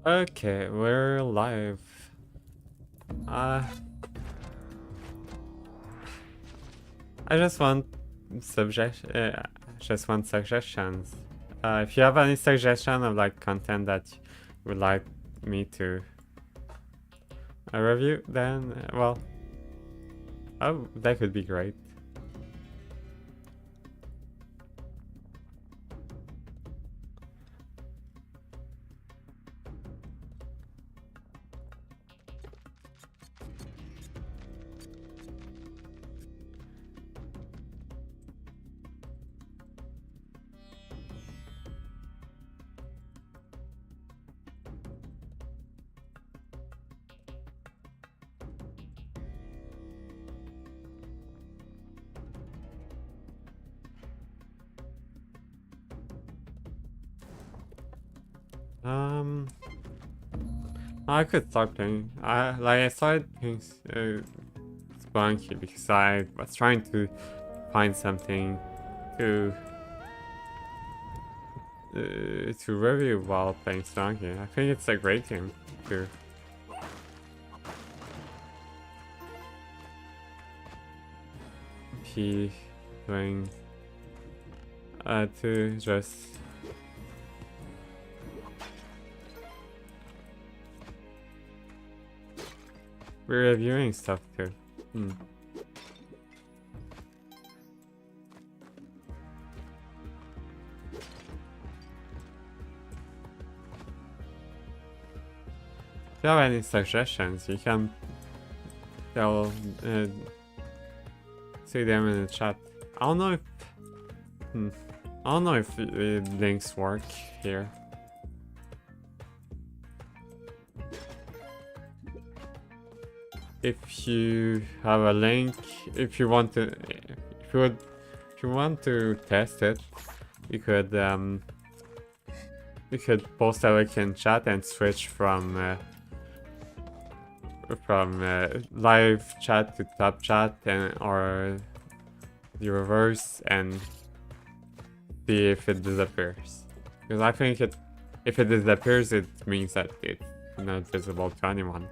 Okay, we're live. Uh, I just want suggestions. If you have any suggestion of like content that you would like me to review, then well, oh, that could be great. I could start playing. I started playing Spelunky because I was trying to find something to review while playing Spelunky. I think it's a great game to be doing to just be reviewing stuff too. If you have any suggestions, you can tell, see them in the chat. I don't know if links work here. If you have a link, if you want to test it, you could post a link in chat and switch from live chat to top chat or the reverse and see if it disappears. Because I think if it disappears, it means that it's not visible to anyone.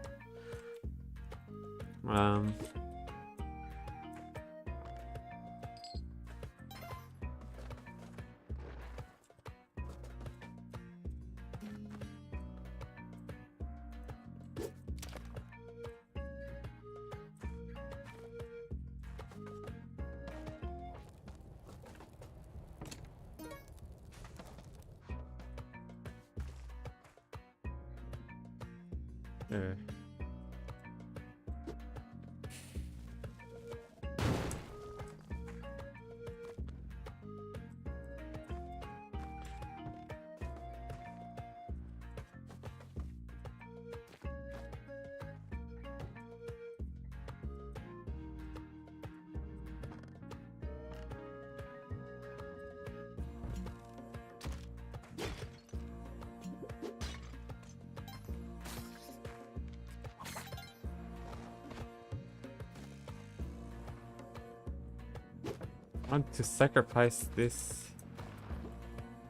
I want to sacrifice this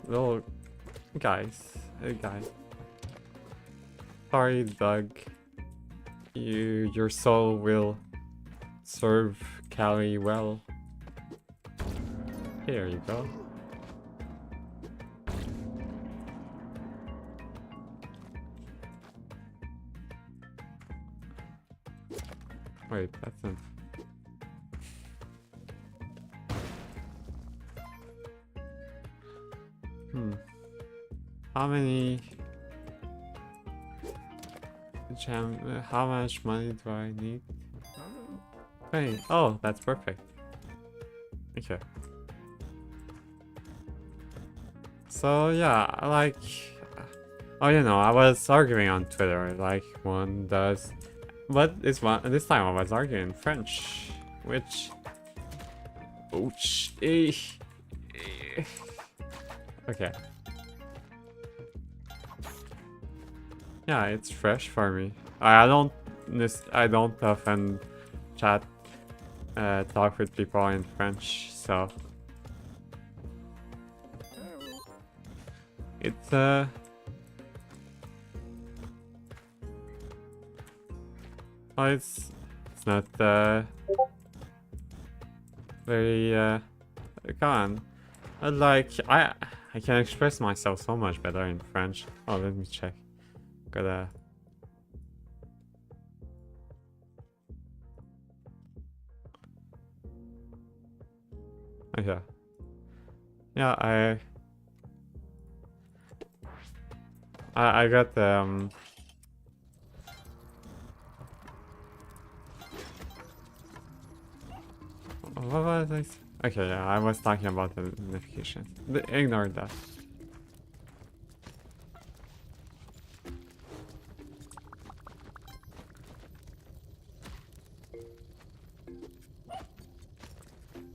little guy. Sorry, Doug. Your soul will serve Callie well. Here you go. Wait, that's not... How much money do I need? Wait, oh, that's perfect. Okay. So yeah, like, oh, you know, I was arguing on Twitter like one does, but this time I was arguing in French, which, ouch, okay. Yeah, it's fresh for me. I don't often talk with people in French, so it's Well, it's not very come on. Like I can express myself so much better in French. Oh, let me check. Gotta. Okay. Yeah, I got what was I? Okay, yeah, I was talking about the notifications. Ignore that.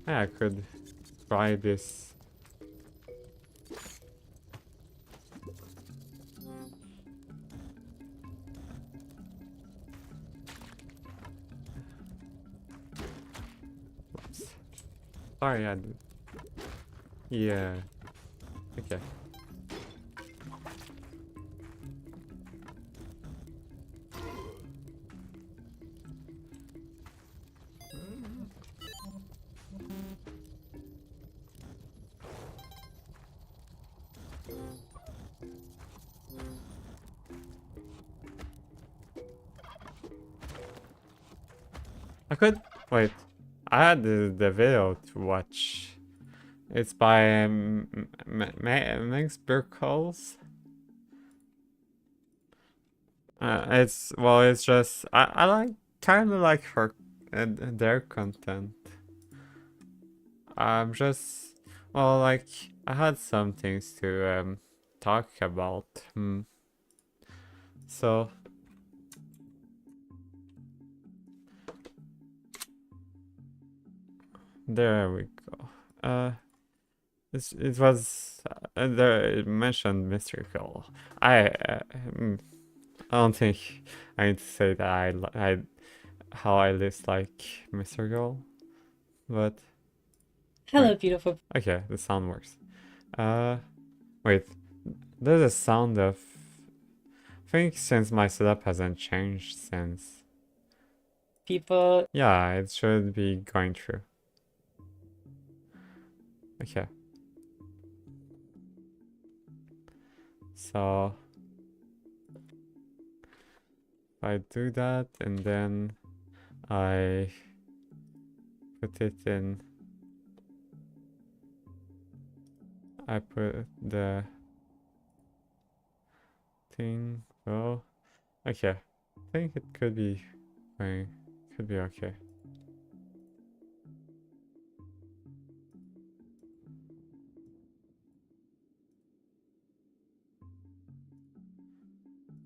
Yeah, I could try this. Oops. Sorry, I did. Yeah. Okay. I could wait. I had the video to watch. It's by MrGirl's. It's well, it's just I like kind of like her their content. I'm just well, like I had some things to talk about. So there we go. It was there it mentioned mystical. I don't think I need to say that I how I dislike Mr. Girl, but Hello, wait. beautiful. Okay, the sound works. Wait. There's a sound of. I think since my setup hasn't changed since. People. Yeah, it should be going through. Okay. So I do that and then I put it in. I put the thing. Oh, okay. I think it could be going. Could be okay.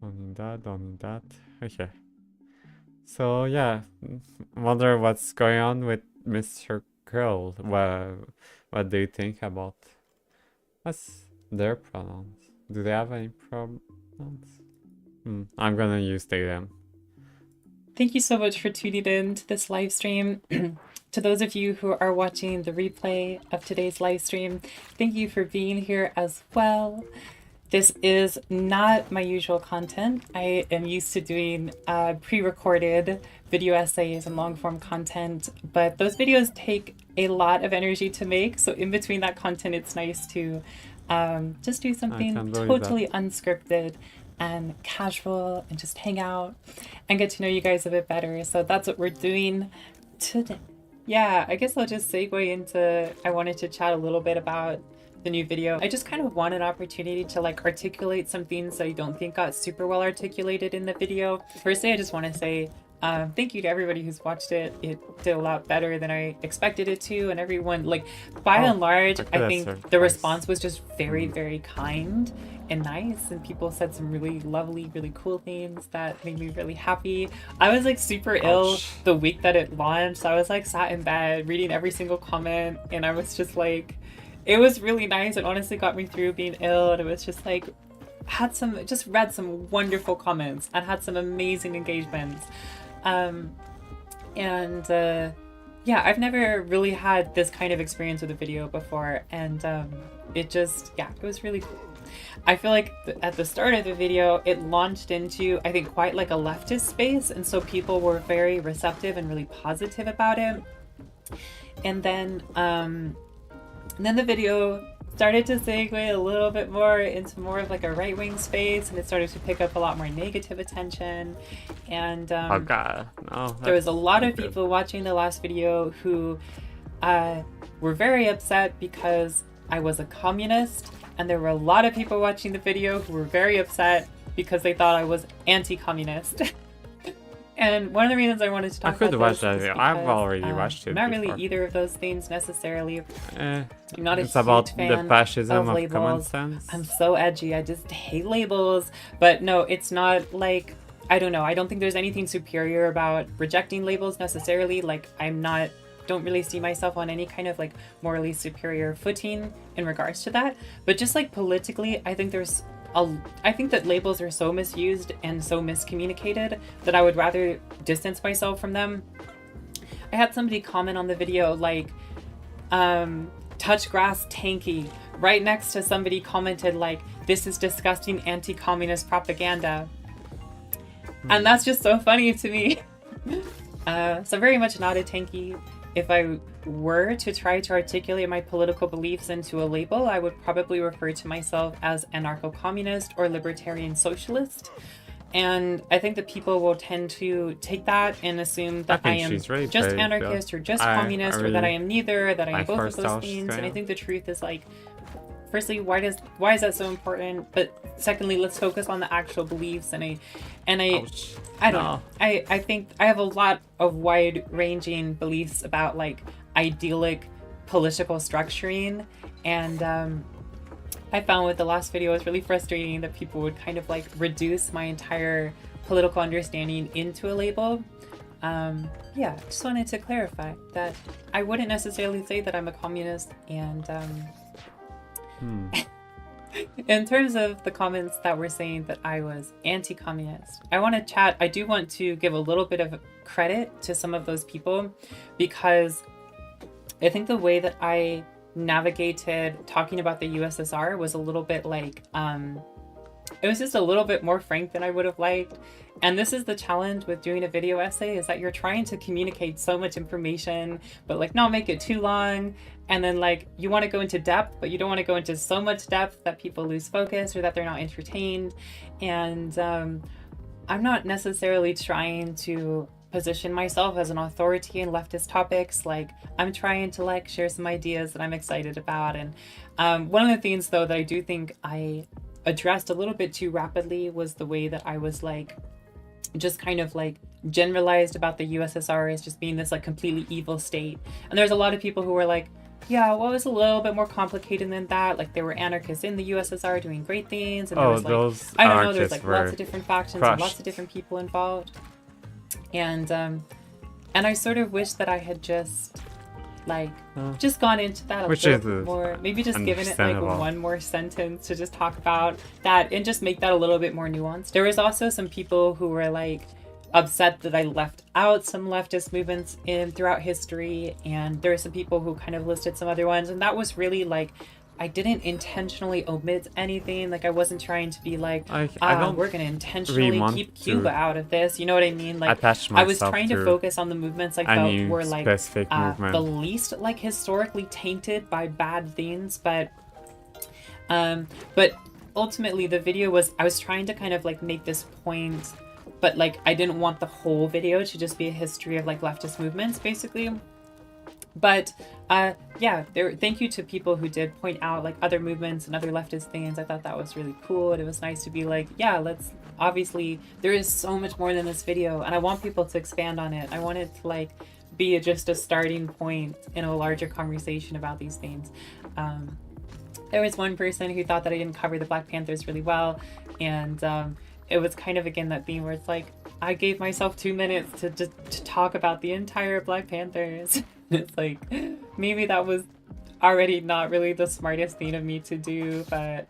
Don't need that. Don't need that. Okay. So yeah, wonder what's going on with Mr. Girl. What do you think about? What's their pronouns? Do they have any pronouns? I'm gonna use they them. Thank you so much for tuning in to this live stream. To those of you who are watching the replay of today's live stream, thank you for being here as well. This is not my usual content. I am used to doing pre-recorded video essays and long form content, but those videos take a lot of energy to make. So in between that content, it's nice to just do something totally unscripted and casual and just hang out and get to know you guys a bit better. So that's what we're doing today. Yeah, I guess I'll just segue into, I wanted to chat a little bit about the new video. I just kind of want an opportunity to like articulate some things that I don't think got super well articulated in the video. Firstly, I just want to say thank you to everybody who's watched it. It did a lot better than I expected it to, and everyone, like, by and large, I think the response was just very, very kind and nice, and people said some really lovely, really cool things that made me really happy. I was like super ill the week that it launched. I was like sat in bed reading every single comment, and I was just like, it was really nice. It honestly got me through being ill, and it was just like, just read some wonderful comments and had some amazing engagements. Yeah, I've never really had this kind of experience with a video before, and it was really cool. I feel like at the start of the video, it launched into, I think, quite like a leftist space. And so people were very receptive and really positive about it. And then the video started to segue a little bit more into more of like a right-wing space, and it started to pick up a lot more negative attention. And Oh god, no. there was a lot of good. people watching the last video who were very upset because I was a communist, and there were a lot of people watching the video who were very upset because they thought I was anti-communist. And one of the reasons I wanted to talk I could about watch this that is video. because, I've already watched it I'm not before. really either of those things necessarily. I'm not a It's huge about fan the fascism of of common labels. sense. I'm so edgy. I just hate labels. But no, it's not like, I don't know. I don't think there's anything superior about rejecting labels necessarily. Like, don't really see myself on any kind of like morally superior footing in regards to that. But just like politically, I think I think that labels are so misused and so miscommunicated that I would rather distance myself from them. I had somebody comment on the video like, touch grass tanky. Right next to somebody commented like, this is disgusting anti-communist propaganda. And that's just so funny to me. So very much not a tanky. If I were to try to articulate my political beliefs into a label, I would probably refer to myself as anarcho-communist or libertarian socialist. And I think that people will tend to take that and assume that I am really just brave, anarchist or just I communist, or really that I am neither, that I am like both of those Aristotle things. And I style. think the truth is like, firstly, why is that so important? But secondly, let's focus on the actual beliefs. And I don't know. I think I have a lot of wide-ranging beliefs about like idyllic political structuring, and I found with the last video it was really frustrating that people would kind of like reduce my entire political understanding into a label. Yeah, just wanted to clarify that I wouldn't necessarily say that I'm a communist. And in terms of the comments that were saying that I was anti-communist, I do want to give a little bit of credit to some of those people, because I think the way that I navigated talking about the USSR was a little bit like, it was just a little bit more frank than I would have liked. And this is the challenge with doing a video essay, is that you're trying to communicate so much information, but like not make it too long. And then like you want to go into depth, but you don't want to go into so much depth that people lose focus or that they're not entertained. And I'm not necessarily trying to position myself as an authority in leftist topics. Like, I'm trying to like share some ideas that I'm excited about. And one of the things though that I do think I addressed a little bit too rapidly was the way that I was like just kind of like generalized about the USSR as just being this like completely evil state. And there's a lot of people who were like, yeah, well, it was a little bit more complicated than that. Like, there were anarchists in the USSR doing great things, and there was like, I don't know, there's like lots of different factions and lots of different people involved. And I sort of wish that I had just like just gone into that a little bit more, maybe just given it like one more sentence to just talk about that and just make that a little bit more nuanced. There was also some people who were like upset that I left out some leftist movements throughout history, and there were some people who kind of listed some other ones, and that was really like, I didn't intentionally omit anything. Like, I wasn't trying to be like, we're gonna intentionally keep Cuba out of this, you know what I mean? Like, I was trying to focus on the movements I felt were like the least like historically tainted by bad things. But ultimately the video was, I was trying to kind of like make this point, but like I didn't want the whole video to just be a history of like leftist movements basically. But yeah, thank you to people who did point out like other movements and other leftist things. I thought that was really cool, and it was nice to be like, yeah, obviously there is so much more than this video, and I want people to expand on it. I want it to like be just a starting point in a larger conversation about these things. There was one person who thought that I didn't cover the Black Panthers really well, and it was kind of again that theme where it's like, I gave myself 2 minutes to talk about the entire Black Panthers. It's like, maybe that was already not really the smartest thing of me to do, but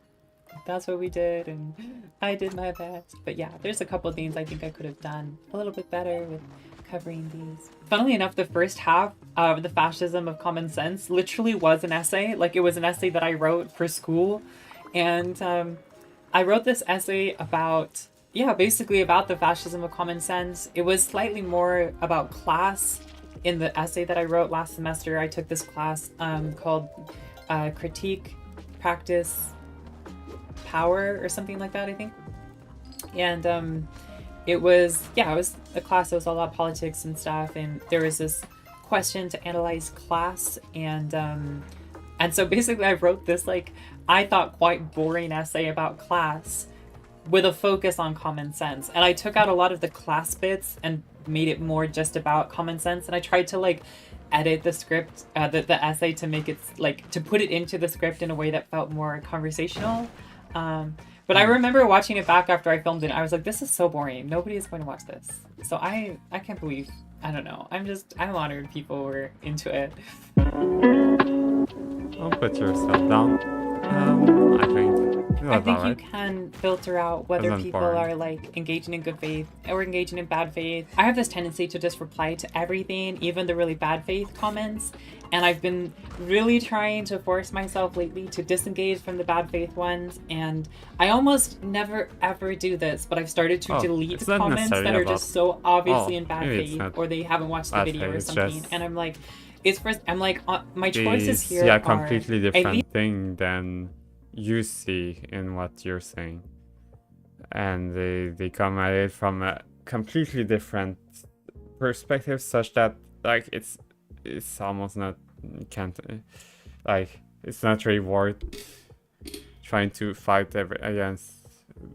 that's what we did, and I did my best. But yeah, there's a couple things I think I could have done a little bit better with covering these. Funnily enough, the first half of The Fascism of Common Sense literally was an essay. Like, it was an essay that I wrote for school, And I wrote this essay about, yeah, basically about the fascism of common sense. It was slightly more about class in the essay that I wrote last semester. I took this class called Critique, Practice, Power, or something like that, I think. And it was a class that was all about politics and stuff. And there was this question to analyze class. And so basically I wrote this, like, I thought quite boring essay about class with a focus on common sense. And I took out a lot of the class bits and made it more just about common sense. And I tried to like edit the script, the essay, to make it like, to put it into the script in a way that felt more conversational. But I remember watching it back after I filmed it. I was like, this is so boring. Nobody is going to watch this. So I can't believe, I don't know. I'm honored people were into it. Don't put yourself down. I think you can filter out whether people are like engaging in good faith or engaging in bad faith. I have this tendency to just reply to everything, even the really bad faith comments. And I've been really trying to force myself lately to disengage from the bad faith ones. And I almost never ever do this, but I've started to delete comments that are just so obviously in bad faith, or they haven't watched the video or something. And I'm like, my choices here are completely different thing than you see in what you're saying, and they come at it from a completely different perspective, such that like it's almost not, it's not really worth trying to fight against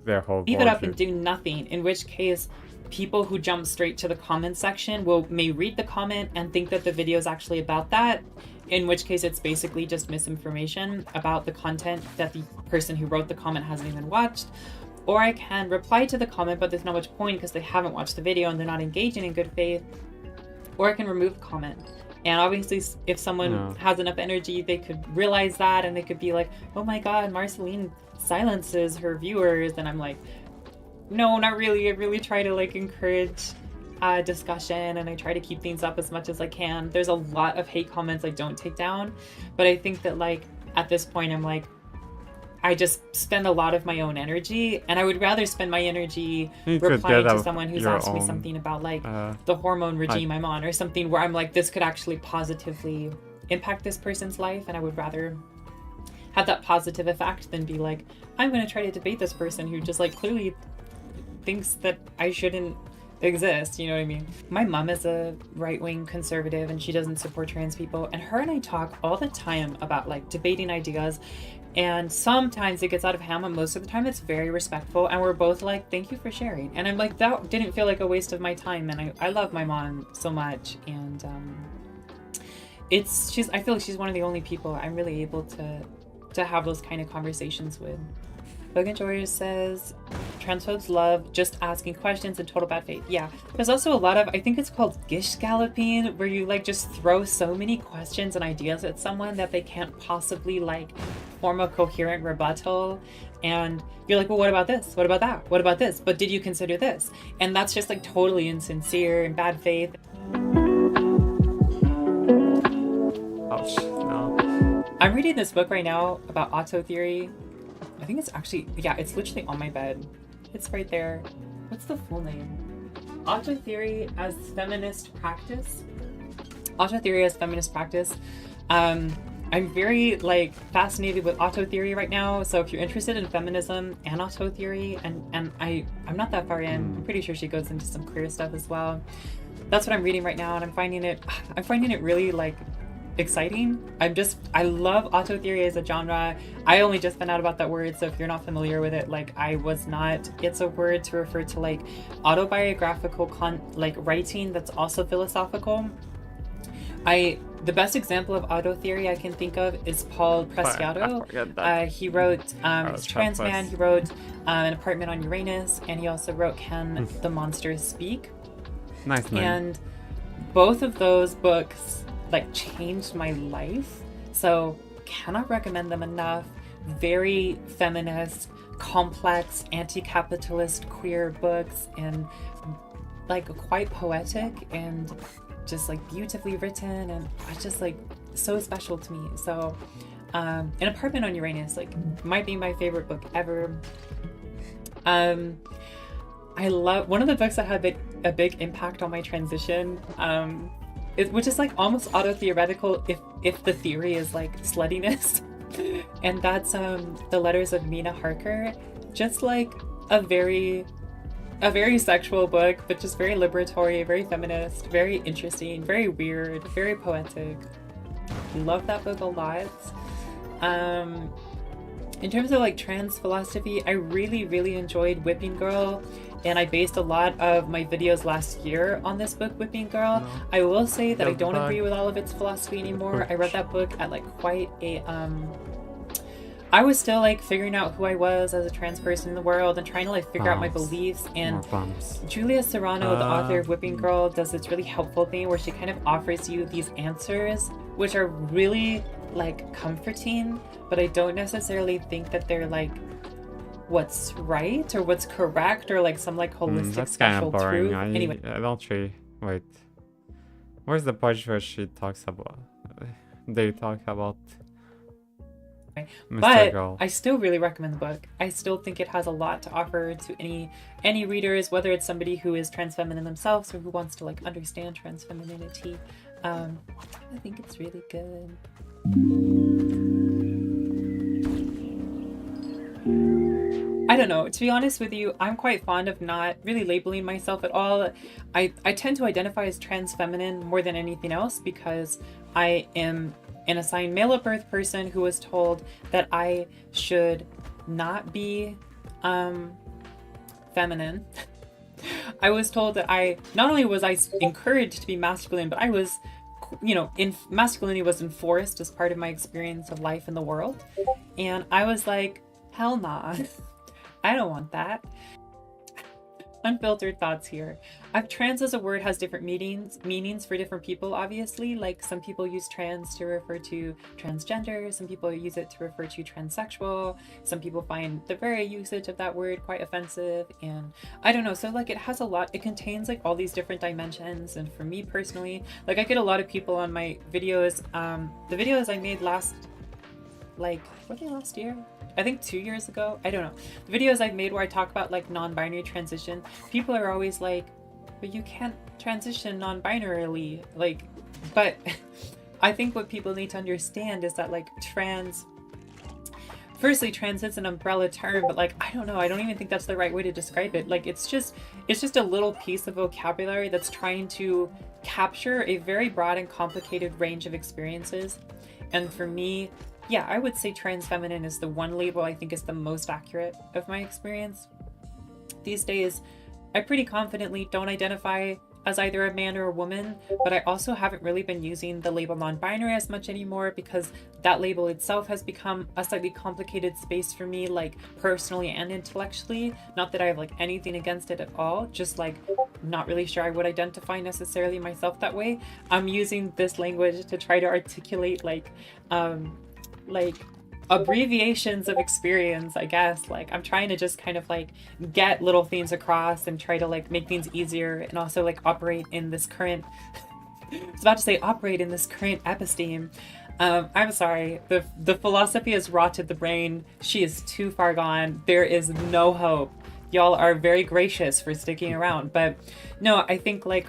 their whole leave it up and do nothing, in which case people who jump straight to the comment section may read the comment and think that the video is actually about that, in which case it's basically just misinformation about the content that the person who wrote the comment hasn't even watched. Or I can reply to the comment, but there's not much point because they haven't watched the video and they're not engaging in good faith. Or I can remove the comment. And obviously, if someone has enough energy, they could realize that and they could be like, oh my god, Marceline silences her viewers. And I'm like, no, not really. I really try to like encourage discussion, and I try to keep things up as much as I can. There's a lot of hate comments I don't take down, but I think that like at this point I'm like, I just spend a lot of my own energy, and I would rather spend my energy replying to someone who's asked me something about like the hormone regime I'm on, or something where I'm like, this could actually positively impact this person's life, and I would rather have that positive effect than be like, I'm going to try to debate this person who just like clearly thinks that I shouldn't exist, you know what I mean? My mom is a right-wing conservative and she doesn't support trans people, and her and I talk all the time about like debating ideas, and sometimes it gets out of hand, but most of the time it's very respectful, and we're both like, thank you for sharing. And I'm like, that didn't feel like a waste of my time, and I love my mom so much, and I feel like she's one of the only people I'm really able to have those kind of conversations with. Logan George says, transphobes love just asking questions in total bad faith. Yeah, there's also a lot of, I think it's called gish galloping, where you like just throw so many questions and ideas at someone that they can't possibly like form a coherent rebuttal. And you're like, well, what about this? What about that? What about this? But did you consider this? And that's just like totally insincere and bad faith. Ouch, no. I'm reading this book right now about auto theory. I think it's actually, yeah, it's literally on my bed. It's right there. What's the full name? Auto Theory as Feminist Practice. Auto Theory as Feminist Practice. I'm very like fascinated with auto theory right now. So if you're interested in feminism and auto theory, and I'm not that far in. I'm pretty sure she goes into some queer stuff as well. That's what I'm reading right now, and I'm finding it really like exciting. I love auto theory as a genre. I only just found out about that word, so if you're not familiar with it, like I was not. It's a word to refer to like autobiographical writing that's also philosophical. The best example of auto theory I can think of is Paul Preciado. He wrote Trans Man. He wrote An Apartment on Uranus, and he also wrote Can the Monsters Speak? Nice name. And both of those books like changed my life, so cannot recommend them enough. Very feminist, complex, anti-capitalist queer books, and like quite poetic and just like beautifully written, and it's just like so special to me. So An Apartment on Uranus, like, might be my favorite book ever. I love one of the books that had a big impact on my transition, which is like almost auto-theoretical if the theory is like sluttiness. And that's The Letters of Mina Harker. Just like a very sexual book, but just very liberatory, very feminist, very interesting, very weird, very poetic. Love that book a lot. In terms of like trans philosophy, I really enjoyed Whipping Girl, and I based a lot of my videos last year on this book, Whipping Girl. No. I will say that I don't agree with all of its philosophy anymore. I read that book at like quite a I was still like figuring out who I was as a trans person in the world and trying to like figure out my beliefs. And Julia Serrano, the author of Whipping Girl, does this really helpful thing where she kind of offers you these answers, which are really like comforting, but I don't necessarily think that they're like what's right or what's correct or like some like holistic that's special kind of boring. truth. Anyway, adultery. Wait, where's the part where she talks about? They talk about. But MrGirl. I still really recommend the book. I still think it has a lot to offer to any readers, whether it's somebody who is trans feminine themselves or who wants to like understand trans femininity. I think it's really good. I don't know, to be honest with you, I'm quite fond of not really labeling myself at all. I tend to identify as trans feminine more than anything else because I am an assigned male at birth person who was told that I should not be feminine. I was told that not only was I encouraged to be masculine, but I was, masculinity was enforced as part of my experience of life in the world. And I was like, hell nah, I don't want that. Unfiltered thoughts here. Trans as a word has different meanings for different people, obviously. Like some people use trans to refer to transgender, some people use it to refer to transsexual, some people find the very usage of that word quite offensive, and I don't know. So like it has a lot, it contains like all these different dimensions, and for me personally, like I get a lot of people on my videos, the videos I made last year? I think 2 years ago. I don't know. The videos I've made where I talk about like non-binary transition, people are always like, but you can't transition non-binarily. Like, but I think what people need to understand is that like firstly, trans is an umbrella term, but like, I don't know. I don't even think that's the right way to describe it. Like, it's just a little piece of vocabulary that's trying to capture a very broad and complicated range of experiences. And for me, yeah, I would say trans feminine is the one label I think is the most accurate of my experience. These days, I pretty confidently don't identify as either a man or a woman, but I also haven't really been using the label non-binary as much anymore because that label itself has become a slightly complicated space for me, like personally and intellectually. Not that I have like anything against it at all, just like not really sure I would identify necessarily myself that way. I'm using this language to try to articulate like abbreviations of experience, I guess. Like I'm trying to just kind of like get little things across and try to like make things easier and also like operate in this current I was about to say operate in this current episteme. I'm sorry, the philosophy has rotted the brain. She is too far gone. There is no hope. Y'all are very gracious for sticking around, but no, I think like,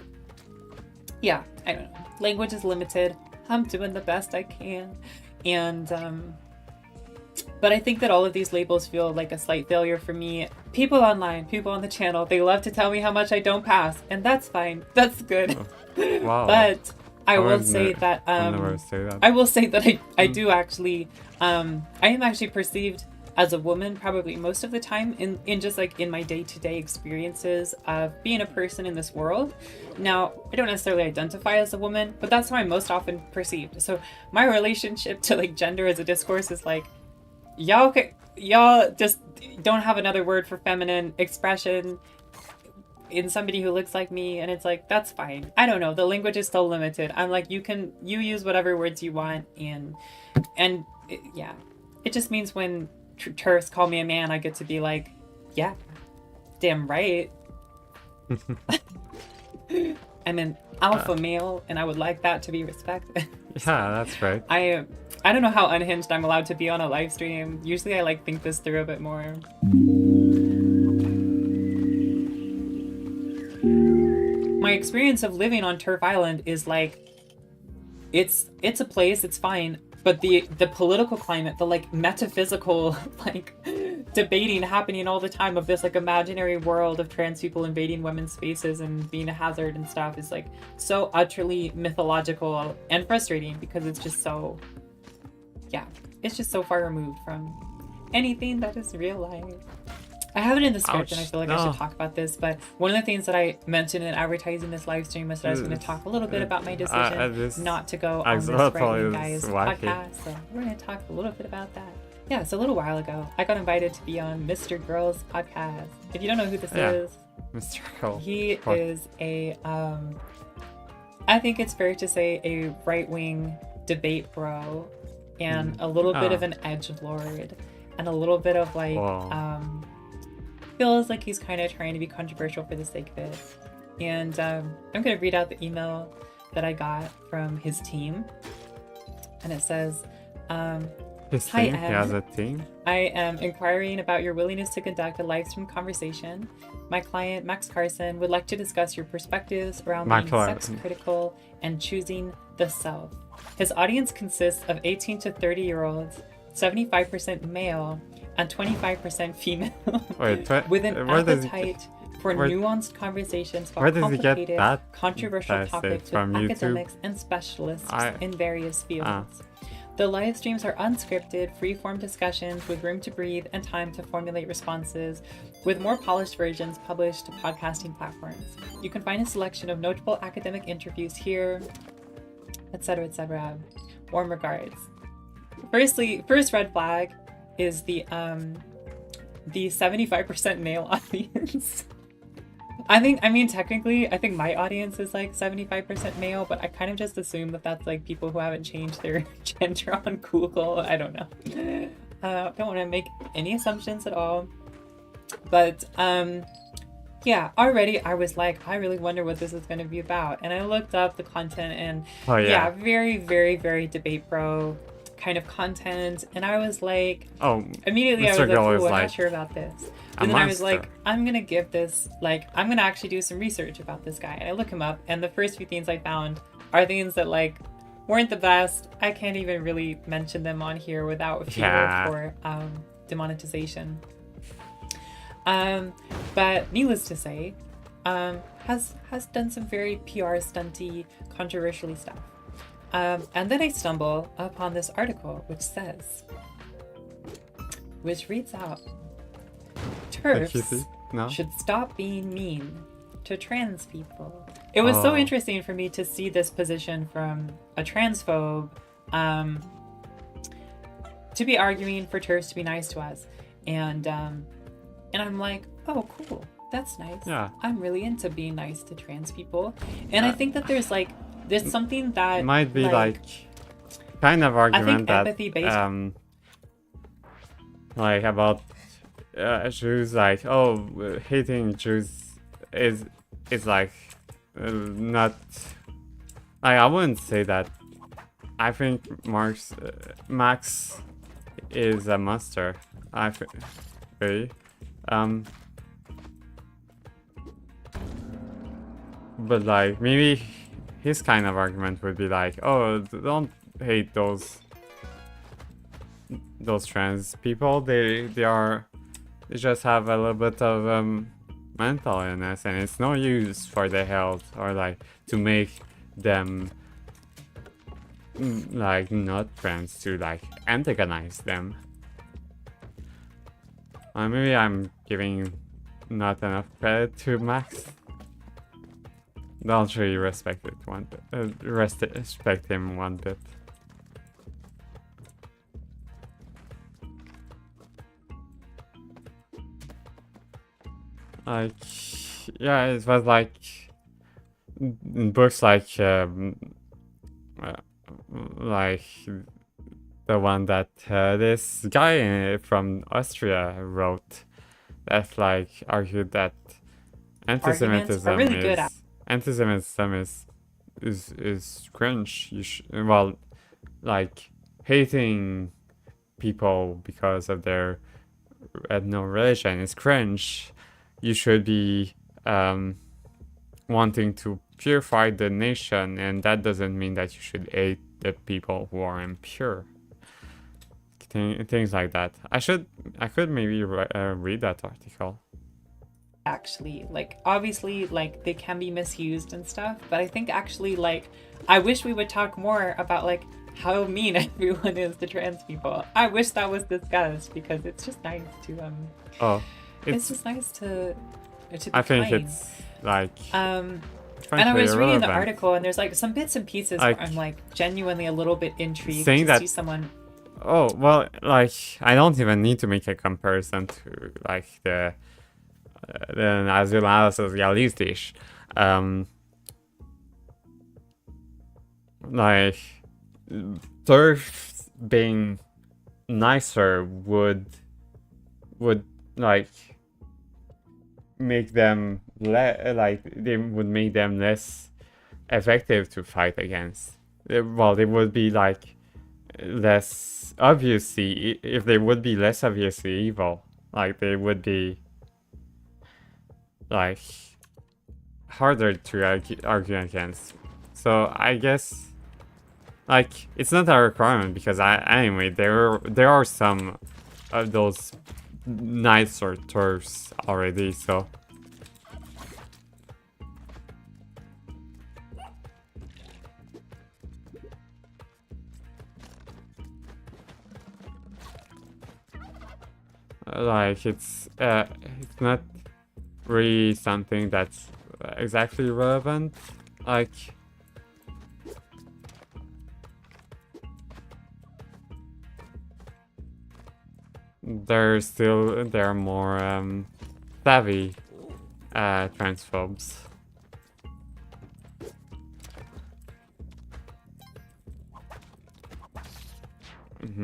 yeah, I don't know. Language is limited. I'm doing the best I can. And but I think that all of these labels feel like a slight failure for me. People online, people on the channel, they love to tell me how much I don't pass, and that's fine. That's good. Wow. But I will say that I will say that I do actually I am actually perceived as a woman probably most of the time in just like in my day-to-day experiences of being a person in this world. Now, I don't necessarily identify as a woman, but that's how I'm most often perceived. So my relationship to like gender as a discourse is like, y'all just don't have another word for feminine expression in somebody who looks like me, and it's like, that's fine. I don't know, the language is still limited. I'm like, you use whatever words you want, and yeah, it just means when tourists call me a man, I get to be like, yeah, damn right. I'm an alpha male, and I would like that to be respected. Yeah, that's right. I don't know how unhinged I'm allowed to be on a live stream. Usually I like think this through a bit more. My experience of living on Turf Island is like, it's a place, it's fine, but the political climate, the like metaphysical like debating happening all the time of this like imaginary world of trans people invading women's spaces and being a hazard and stuff is like so utterly mythological and frustrating because it's just so, yeah, it's just so far removed from anything that is real life. I have it in the script, and I feel like I should talk about this, but one of the things that I mentioned in advertising this live stream was that I was going to talk a little bit about my decision not to go on this Right Guys podcast, so we're going to talk a little bit about that. Yeah, so a little while ago, I got invited to be on MrGirl's podcast. If you don't know who this is, Mr. Girl. He is a, I think it's fair to say, a right-wing debate bro, and a little bit of an edgelord, and a little bit of like, feels like he's kind of trying to be controversial for the sake of it. And I'm going to read out the email that I got from his team. And it says, his Hi, team? Ed. He has a team? I am inquiring about your willingness to conduct a live stream conversation. My client, Max Carson, would like to discuss your perspectives around being sex critical and choosing the self. His audience consists of 18 to 30-year-olds, 75% male, and 25% female, with an appetite for nuanced conversations about complicated, controversial topics with academics and specialists in various fields. The live streams are unscripted, free-form discussions with room to breathe and time to formulate responses, with more polished versions published to podcasting platforms. You can find a selection of notable academic interviews here, etc., etc. Warm regards. First red flag is the 75% male audience. I mean, technically, I think my audience is like 75% male, but I kind of just assume that that's like people who haven't changed their gender on Google. I don't know. Don't want to make any assumptions at all. But yeah, already I was like, I really wonder what this is going to be about. And I looked up the content and very, very, very debate bro kind of content, and I was like, immediately I was like, I'm not sure about this. And then I was like, I'm gonna give this, like, I'm gonna actually do some research about this guy. And I look him up, and the first few things I found are things that like weren't the best. I can't even really mention them on here without fear for demonetization. But needless to say, has done some very PR stunty, controversially stuff. And then I stumble upon this article which reads out, TERFs should stop being mean to trans people. It was so interesting for me to see this position from a transphobe to be arguing for TERFs to be nice to us. And I'm like, oh, cool. That's nice. Yeah. I'm really into being nice to trans people. And I think that there's something that might be like kind of argument that like about Jews, like hating Jews is like not. I wouldn't say that. I think Max is a monster. I think but like maybe his kind of argument would be like, oh, don't hate those trans people. They just have a little bit of mental illness, and it's no use for their health or like to make them like not trans to like antagonize them. Maybe I'm giving not enough credit to Max. Don't really respect it one bit. Respect him one bit. Like, yeah, it was like in books like the one that this guy from Austria wrote, that like argued that anti-Semitism anti-Semitism is cringe. Well, like hating people because of their ethno religion is cringe. You should be wanting to purify the nation, and that doesn't mean that you should hate the people who are impure. Things like that. I could maybe read that article. Actually, like, obviously, like, they can be misused and stuff, but I think actually, like, I wish we would talk more about, like, how mean everyone is to trans people. I wish that was discussed, because it's just nice to Oh, it's just nice to be I think kind. it's like And I frankly was reading the irrelevant. article, and there's like some bits and pieces Like, where I'm like genuinely a little bit intrigued saying to that- see someone. Oh, well, like, I don't even need to make a comparison to, like, the nationalsocialistisch. Like, turfs being nicer would like make them they would make them less effective to fight against. Well, they would be like less obviously, if they would be less obviously evil, like they would be like harder to argue against. So I guess like it's not a requirement, because anyway there are some of those nicer turfs already, so like it's not really something that's exactly relevant. Like there are more savvy transphobes.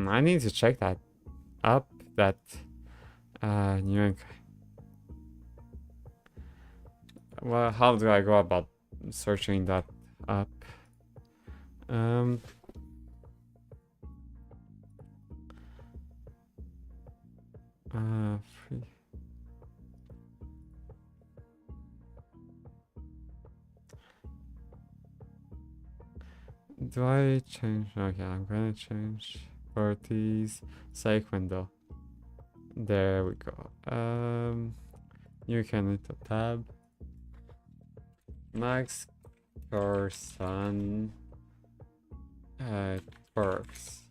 I need to check that up. That new. Well, how do I go about searching that up? Free. Do I change? Okay, I'm gonna change parties. Psych window. There we go. New candidate tab. Max Carson. Perks.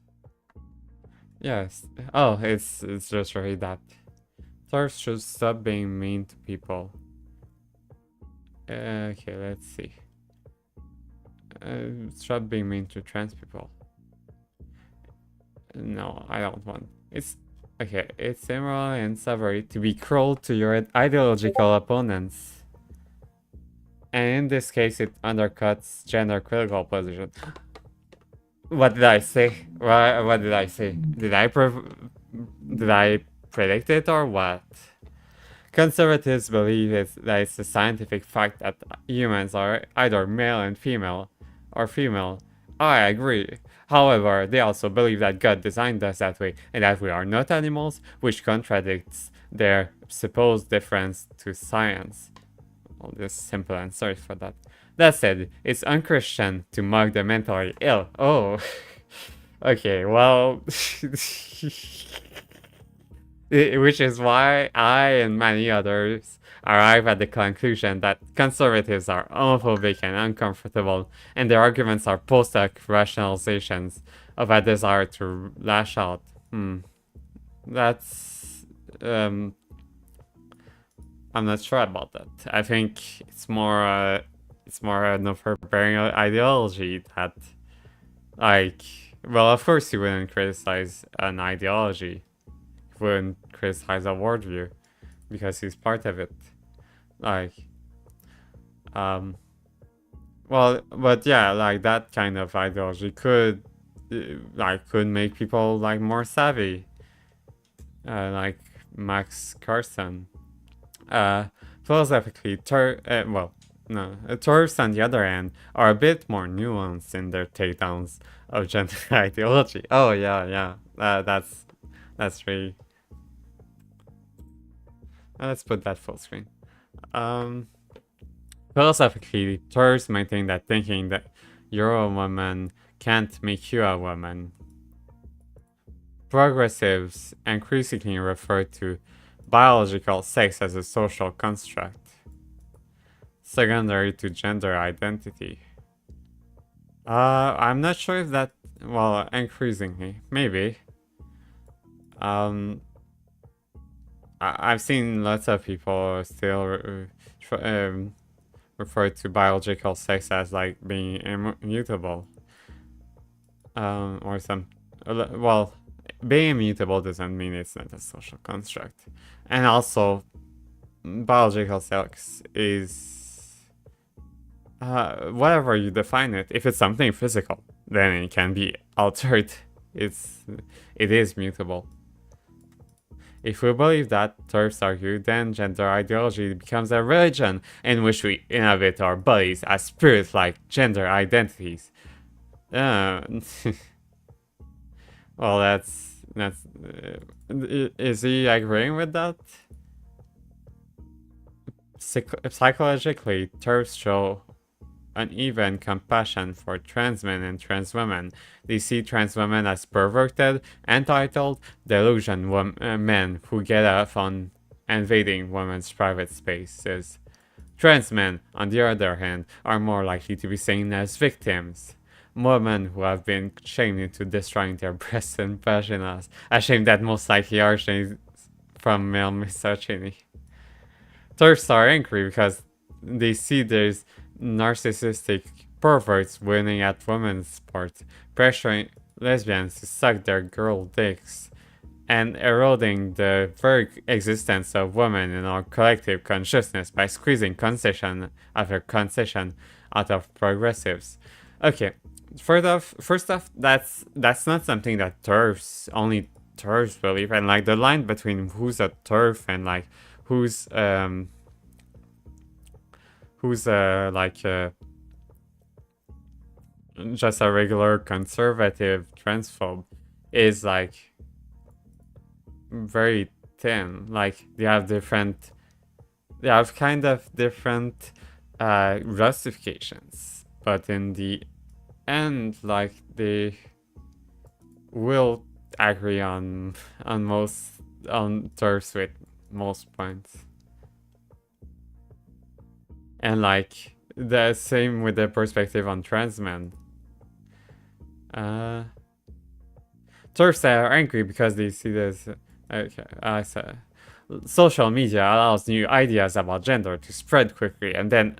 Yes. Oh, it's just right that. Turfs should stop being mean to people. Okay, let's see. Stop being mean to trans people. No, I don't want. It's okay. It's immoral and savory to be cruel to your ideological opponents. And in this case, it undercuts gender critical position. What did I say? What did I say? Did I predict it or what? Conservatives believe that it's a scientific fact that humans are either male and female, or female. I agree. However, they also believe that God designed us that way, and that we are not animals, which contradicts their supposed difference to science. Well, just simple answer for that. That said, it's unchristian to mock the mentally ill. Oh. Okay, well... Which is why I and many others arrive at the conclusion that conservatives are homophobic and uncomfortable, and their arguments are post-hoc rationalizations of a desire to lash out. That's... I'm not sure about that. I think it's more an overbearing ideology that, like, well, of course you wouldn't criticize an ideology. You wouldn't criticize a worldview because he's part of it. Like, well, but yeah, like that kind of ideology could make people like more savvy, like Max Carson. Philosophically, No, TERFs on the other hand are a bit more nuanced in their takedowns of gender ideology. Oh yeah, yeah, that's really. Let's put that full screen. Um, Philosophically, TERFs maintain that thinking that you're a woman can't make you a woman. Progressives increasingly refer to biological sex as a social construct, secondary to gender identity. I'm not sure if that, well, increasingly, maybe. Um, I've seen lots of people still refer to biological sex as like being immutable. Or some, well, being immutable doesn't mean it's not a social construct. And also, biological sex is whatever you define it. If it's something physical, then it can be altered. It is mutable. If we believe that, TERFs argue, then gender ideology becomes a religion in which we inhabit our bodies as spirit-like gender identities. Uh, well, that's is he agreeing with that? Psychologically, TERFs show uneven compassion for trans men and trans women. They see trans women as perverted, entitled, delusioned men who get off on invading women's private spaces. Trans men, on the other hand, are more likely to be seen as victims. Women who have been shamed into destroying their breasts and vaginas, a shame that most likely originates from male misogyny. TERFs are angry because they see there's narcissistic perverts winning at women's sports, pressuring lesbians to suck their girl dicks, and eroding the very existence of women in our collective consciousness by squeezing concession after concession out of progressives. Okay, first off, that's not something that only TERFs believe, and like the line between who's a TERF and like who's just a regular conservative transphobe is like very thin. Like they have kind of different justifications, but in the end, like they will agree on terms with most points. And like the same with the perspective on trans men. TERFs are angry because they see this. Okay, I said. Social media allows new ideas about gender to spread quickly and then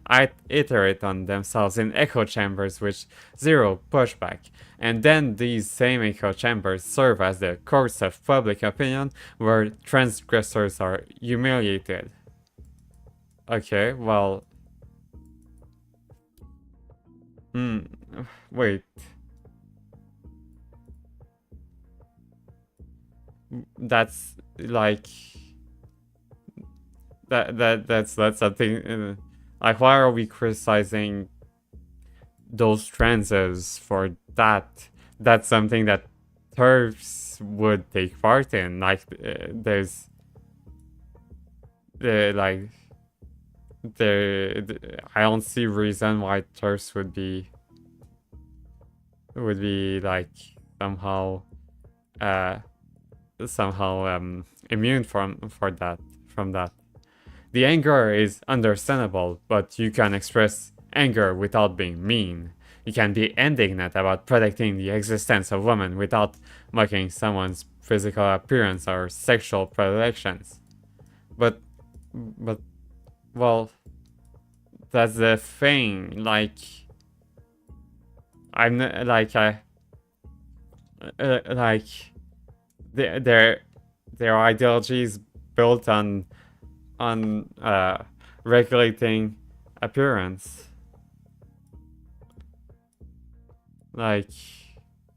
iterate on themselves in echo chambers with zero pushback. And then these same echo chambers serve as the courts of public opinion where transgressors are humiliated. Okay, well. Wait. That's like. That's something. Like, why are we criticizing those transes for that? That's something that TERFs would take part in. Like, there's like I don't see reason why TERFs would be like somehow immune from that. The anger is understandable, but you can express anger without being mean. You can be indignant about protecting the existence of women without mocking someone's physical appearance or sexual predilections. But well, that's the thing. Like, I'm not, like their ideology is built on regulating appearance. Like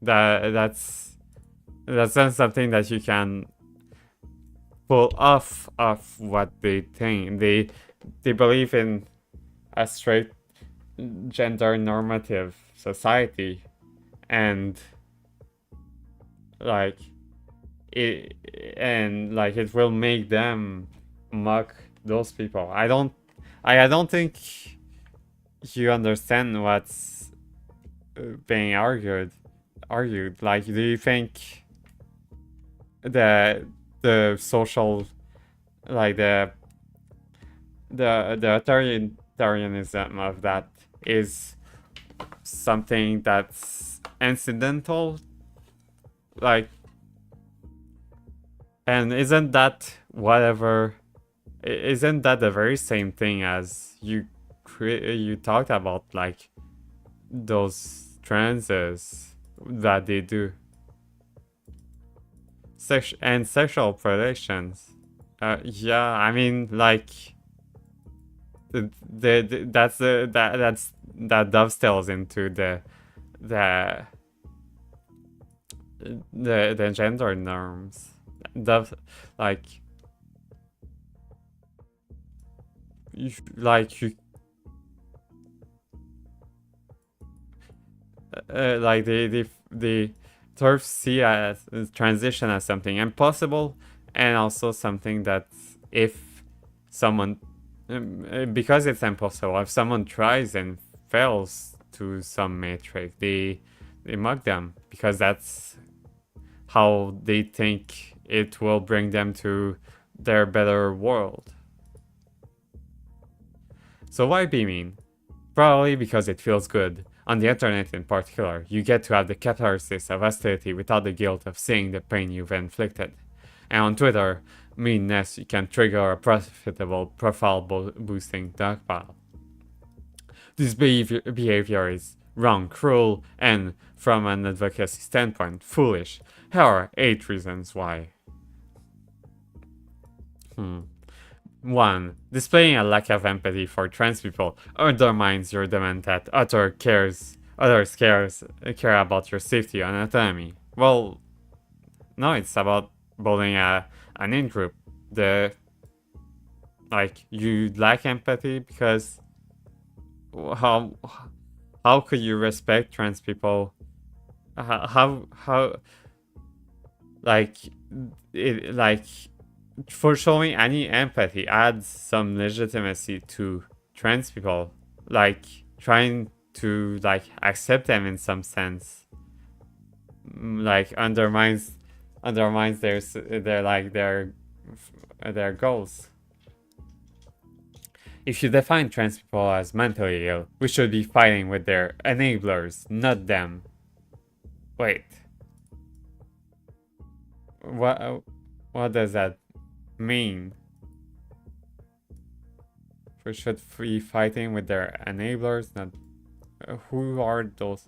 that's not something that you can pull off of what they think. They believe in a straight gender normative society, and like it it will make them mock those people. I don't think you understand what's being argued. Like, do you think the social, like the authoritarianism of that is something that's incidental? Like, and isn't that isn't that the very same thing as you talked about, like those trances that they do? And sexual predations. Yeah, I mean, like that dovetails into the the gender norms. Like like you like the turfs see as transition as something impossible, and also something that if someone because it's impossible, if someone tries and fails to some metric, they mock them because that's how they think it will bring them to their better world. So why be mean? Probably because it feels good. On the internet in particular, you get to have the catharsis of hostility without the guilt of seeing the pain you've inflicted. And on Twitter, meanness can trigger a profitable profile boosting dogpile. This behavior is wrong, cruel, and, from an advocacy standpoint, foolish. Here are 8 reasons why. 1. Displaying a lack of empathy for trans people undermines your demand that others care about your safety and autonomy. Well, no, it's about building an in-group. You lack empathy because how could you respect trans people? How for showing any empathy adds some legitimacy to trans people, like trying to accept them in some sense, like undermines their goals. If you define trans people as mentally ill, we should be fighting with their enablers, not them. Wait, what does that mean? We should be fighting with their enablers, not who are those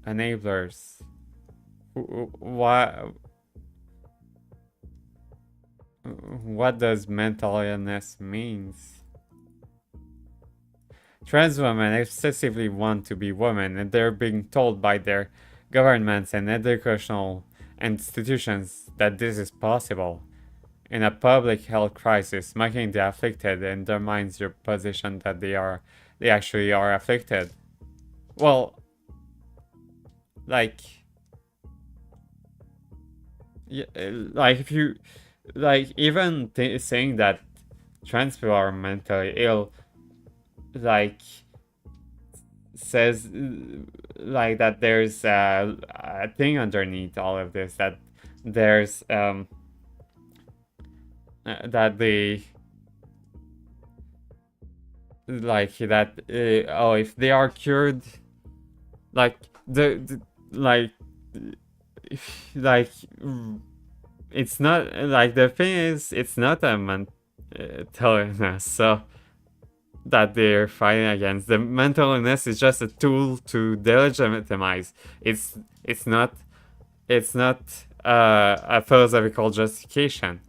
enablers? What does mental illness means? Trans women excessively want to be women, and they're being told by their governments and educational institutions that this is possible. In a public health crisis, mocking the afflicted undermines your position that they actually are afflicted. Well, if you even saying that trans people are mentally ill, says that there's a thing underneath all of this, that there's that they if they are cured, it's not the thing is, it's not a mental illness, so that they're fighting against. The mental illness is just a tool to delegitimize. It's not a philosophical justification.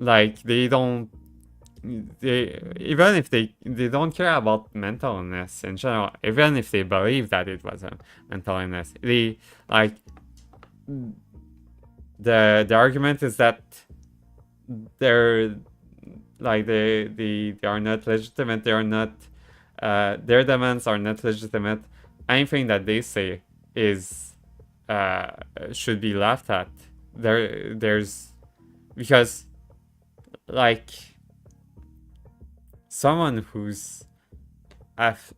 Even if they don't care about mental illness in general, even if they believe that it was a mental illness, the argument is that like they are not legitimate. They are not. Their demands are not legitimate. Anything that they say is should be laughed at. There's because like someone who's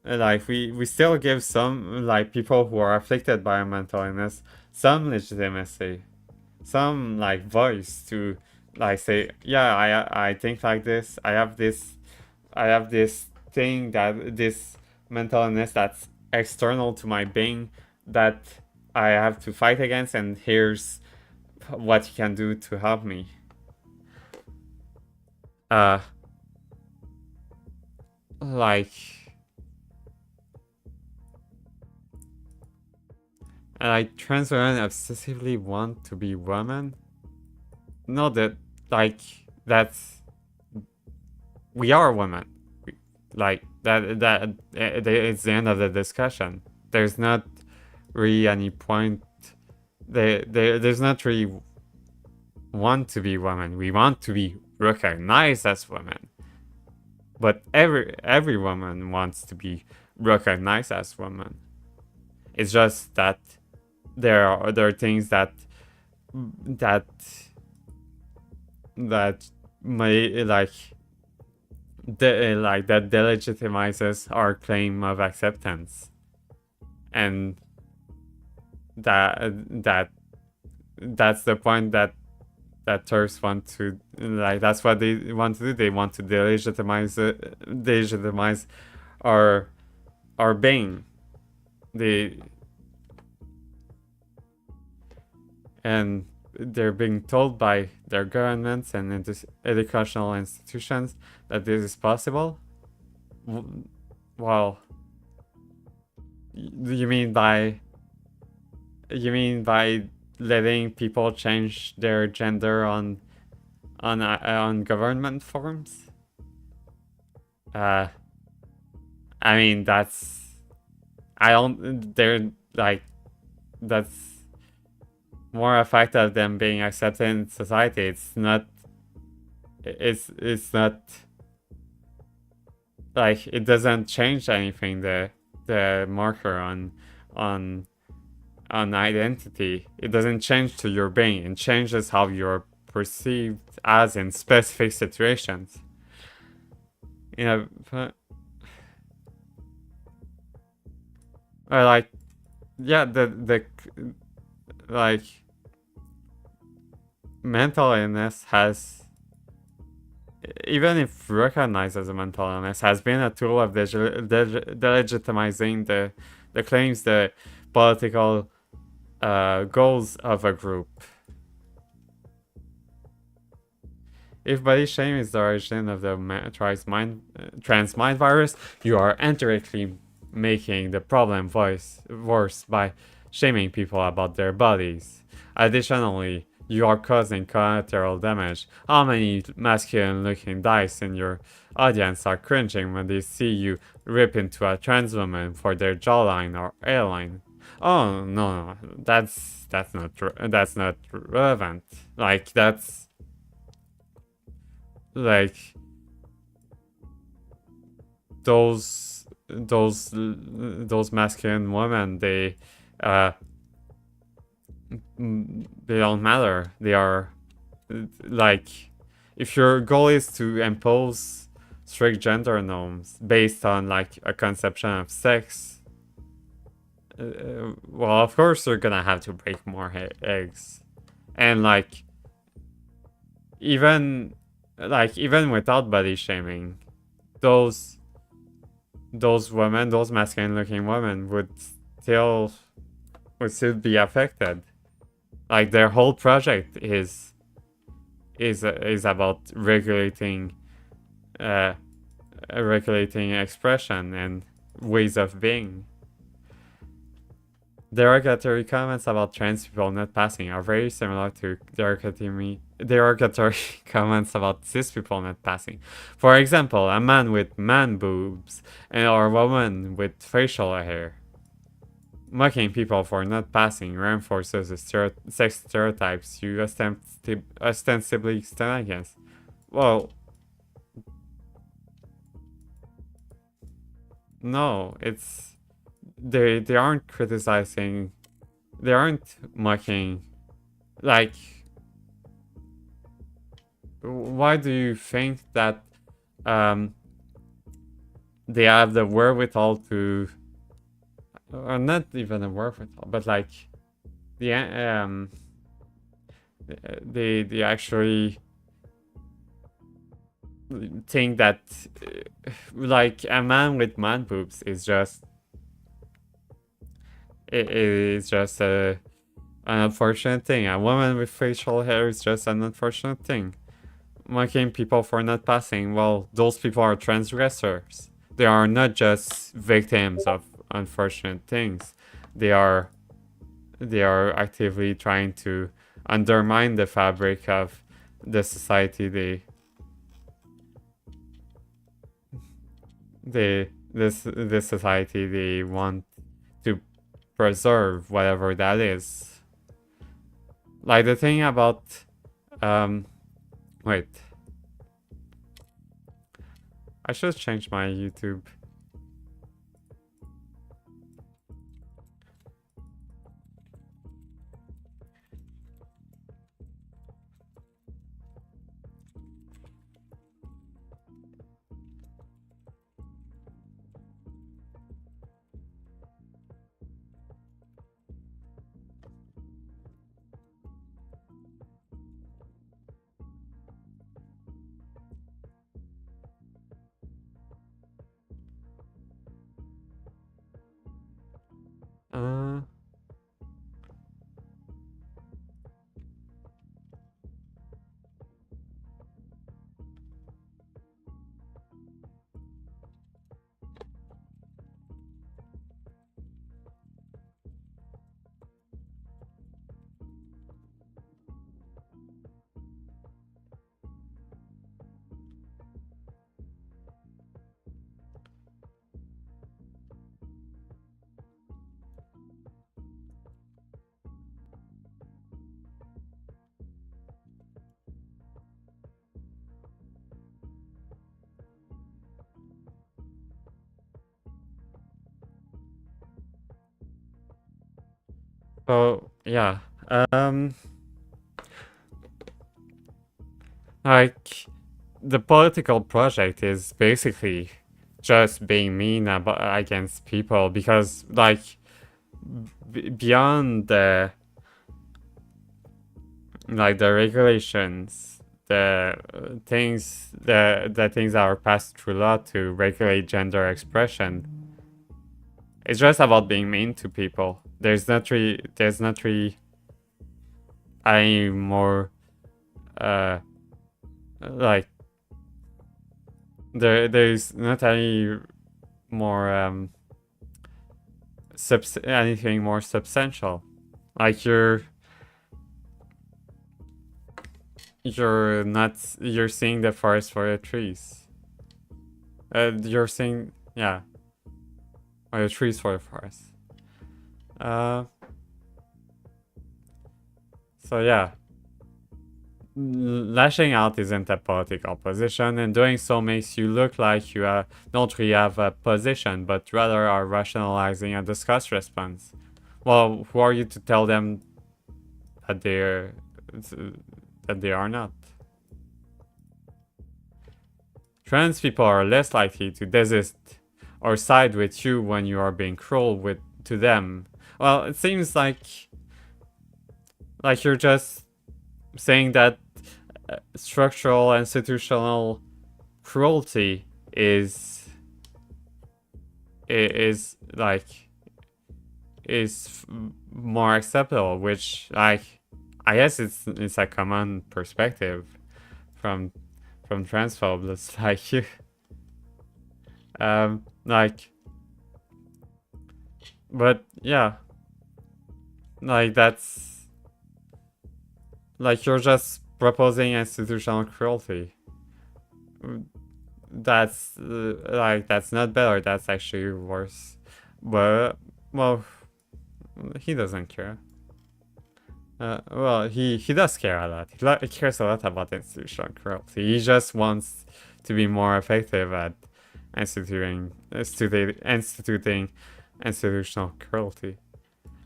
like we still give some like people who are afflicted by a mental illness some legitimacy, some like voice to like say, yeah, I think like this. I have this thing that this mental illness that's external to my being that I have to fight against, and here's what you can do to help me. Uh, like, like trans women obsessively want to be women. Not that, like, that's we are women. Like that it's the end of the discussion. There's not really any point. There's not really want to be women. We want to be recognized as women. But every woman wants to be recognized as women. It's just that there are other things that may like that delegitimizes our claim of acceptance, and that's the point that TERFs want to, like, that's what they want to do. They want to delegitimize our being. And they're being told by their governments and educational institutions that this is possible. Well, you mean by letting people change their gender on government forms? I mean, that's more effective than being accepted in society. It's not like, it doesn't change anything, the marker on identity. It doesn't change to your being. It changes how you're perceived as in specific situations. You know, or like, yeah, the like mental illness has, even if recognized as a mental illness, has been a tool of delegitimizing the claims, the political goals of a group. If body shame is the origin of the trans mind virus, you are indirectly making the problem worse by shaming people about their bodies. Additionally, you are causing collateral damage. How many masculine-looking dice in your audience are cringing when they see you rip into a trans woman for their jawline or hairline? Oh no, that's not relevant. Like, that's like those masculine women, they don't matter. They are like, if your goal is to impose strict gender norms based on like a conception of sex, well, of course you're gonna have to break more eggs. And like, even without body shaming, those women, those masculine looking women would still be affected. Like, their whole project is about regulating expression and ways of being. Derogatory comments about trans people not passing are very similar to derogatory comments about cis people not passing. For example, a man with man boobs or a woman with facial hair. Mocking people for not passing reinforces the sex stereotypes you ostensibly stand against. Well, No, it's they aren't criticizing, they aren't mocking. Like, why do you think that um they have the wherewithal to, or not even the wherewithal, but like the they actually think that like a man with man boobs is just it is just an unfortunate thing. A woman with facial hair is just an unfortunate thing. Mocking people for not passing, well, those people are transgressors. They are not just victims of unfortunate things. They are actively trying to undermine the fabric of the society this society they want to preserve, whatever that is. Like the thing about wait, I should change my YouTube. Uh, so yeah, um, like the political project is basically just being mean against people because like beyond the like the regulations, the the things that are passed through law to regulate gender expression, it's just about being mean to people. There's not really any more uh like there's not any more anything more substantial. Like you're not you're seeing the forest for the trees. You're seeing, yeah, or the trees for the forest. Uh, so yeah, lashing out isn't a political position, and doing so makes you look like you don't really have a position, but rather are rationalizing a disgust response. Well, who are you to tell them that they are not? Trans people are less likely to desist or side with you when you are being cruel to them. Well, it seems like you're just saying that structural institutional cruelty is like more acceptable, which like I guess it's a common perspective from transphobes. It's like like, but yeah, like that's like you're just proposing institutional cruelty. That's like that's not better. That's actually worse. But well, he doesn't care. Well, he does care a lot. He cares a lot about institutional cruelty. He just wants to be more effective at instituting institutional cruelty.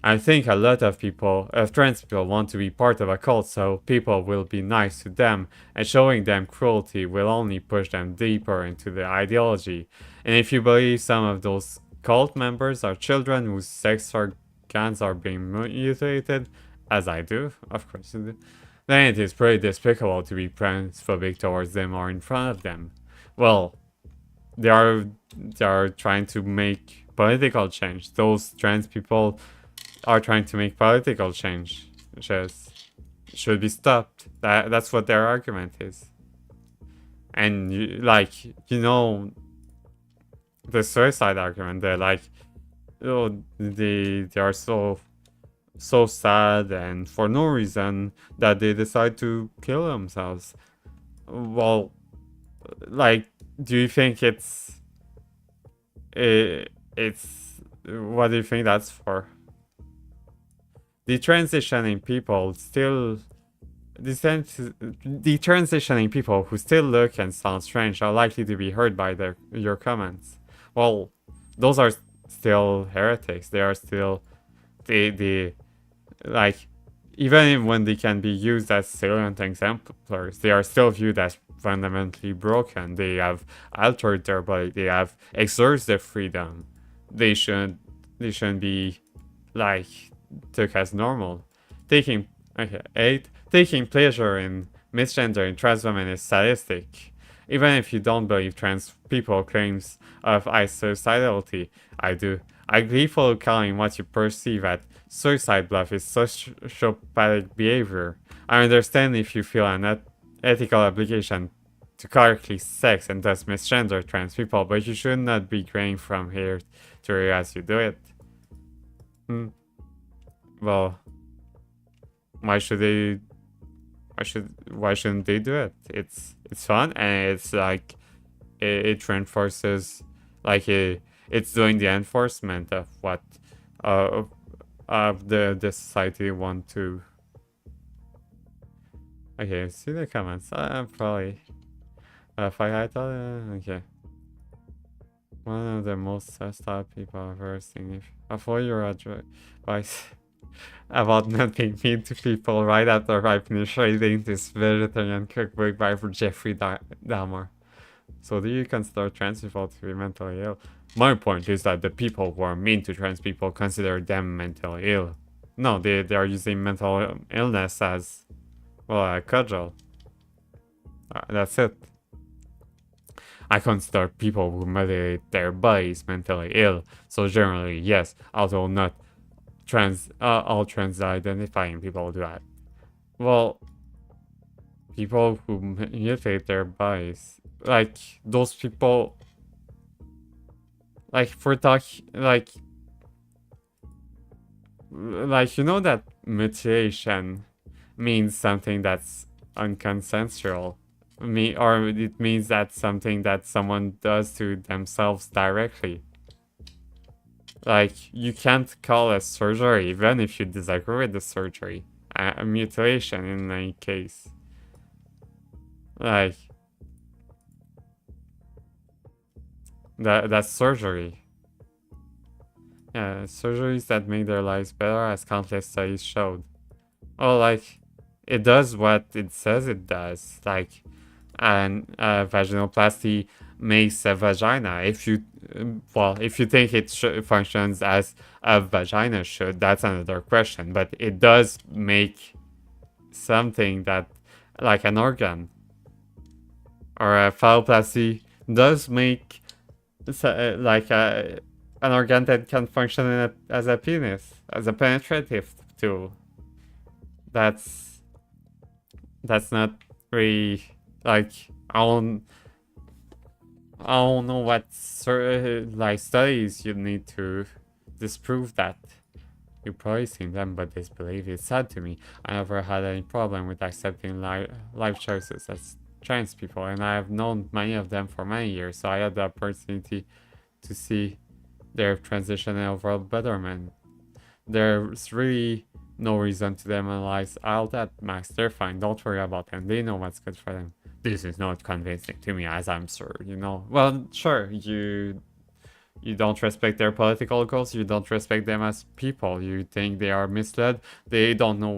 I think a lot of trans people want to be part of a cult, so people will be nice to them, and showing them cruelty will only push them deeper into the ideology. And if you believe some of those cult members are children whose sex organs are being mutilated, as I do, of course I do, then it is pretty despicable to be transphobic towards them or in front of them. Well, they are trying to make political change. Those trans people are trying to make political change, which should be stopped. That's what their argument is. And the suicide argument. They're like, oh, they are so sad and for no reason that they decide to kill themselves. Well, like, do you think it's what do you think that's for? Detransitioning people who still look and sound strange are likely to be hurt by your comments. Well, those are still heretics. They are still like, even when they can be used as salient exemplars, they are still viewed as fundamentally broken. They have altered their body. They have exerted their freedom. They shouldn't be like took as normal. Taking pleasure in misgendering trans women is sadistic. Even if you don't believe trans people claims of suicidality, I do. I gleefully calling what you perceive as suicide bluff is sociopathic behavior. I understand if you feel an ethical obligation to correctly sex and thus misgender trans people, but you should not be graying from here to here as you do it. Well, why shouldn't they do it? It's fun, and it's like it reinforces, like it's doing the enforcement of what of the society want to. Okay, see the comments. Probably if I thought okay. One of the most stressed out people I've ever seen. Avoid your advice about not being mean to people right after I finish reading this vegetarian cookbook by Jeffrey Dahmer. So do you consider trans people to be mentally ill? My point is that the people who are mean to trans people consider them mentally ill. No, they are using mental illness as, well, a cudgel. That's it. I consider people who mutilate their bodies mentally ill. So generally, yes, although not all trans identifying people do that. Well, people who mutilate their bodies, like those people, like for like you know that mutilation means something that's unconsensual. Or it means that's something that someone does to themselves directly. Like, you can't call a surgery, even if you disagree with the surgery, a mutilation in any case. Like, that's surgery. Yeah, surgeries that make their lives better, as countless studies showed. Oh, like, it does what it says it does. Like, and vaginoplasty makes a vagina. If you think it functions as a vagina should, that's another question. But it does make something that, like an organ, or a phalloplasty does make like an organ that can function as a penis, as a penetrative tool. That's not really. Like, I don't know what like studies you need to disprove that. You've probably seen them, but disbelief is sad to me. I never had any problem with accepting life choices as trans people, and I have known many of them for many years, so I had the opportunity to see their transition and overall betterment. There's really no reason to demonize all that, Max. They're fine. Don't worry about them. They know what's good for them. this is not convincing to me, as I'm sure you know. Well, sure, you don't respect their political goals, you don't respect them as people, you think they are misled, they don't know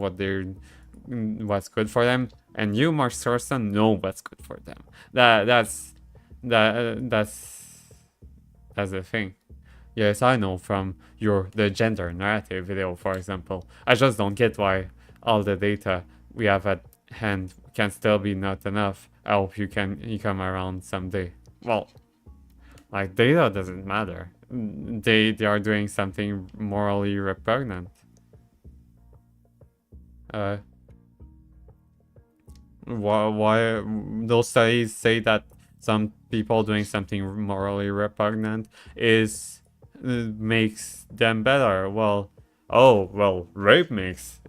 what's good for them, and you, Mark Sorson, know what's good for them. That's the thing. Yes, I know from the gender narrative video, for example. I just don't get why all the data we have at hand can still be not enough. I hope you come around someday. Well, like, data doesn't matter. They are doing something morally repugnant. Uh, why those studies say that some people doing something morally repugnant makes them better? Well, rape makes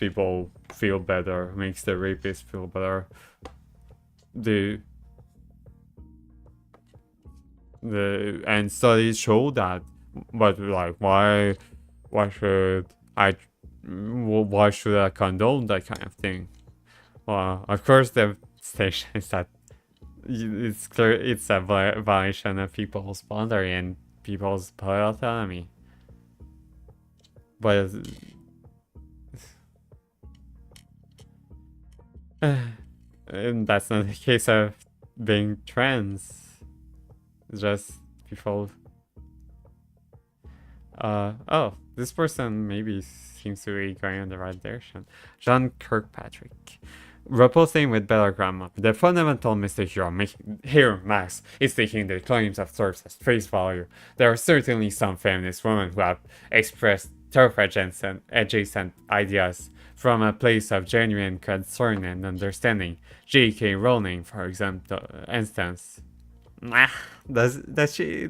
people feel better, makes the rapist feel better. And studies show that, but like, why should why should I condone that kind of thing? Well, of course the station is that it's clear it's a violation of people's boundary and people's political autonomy, but and that's not the case of being trans. Just people. Oh, this person maybe seems to be going in the right direction. John Kirkpatrick. Reposing with better grammar. The fundamental mistake you are making here, Max, is taking the claims of sources as face value. There are certainly some feminist women who have expressed turf adjacent ideas from a place of genuine concern and understanding. J.K. Rowling, for instance. Nah, does she?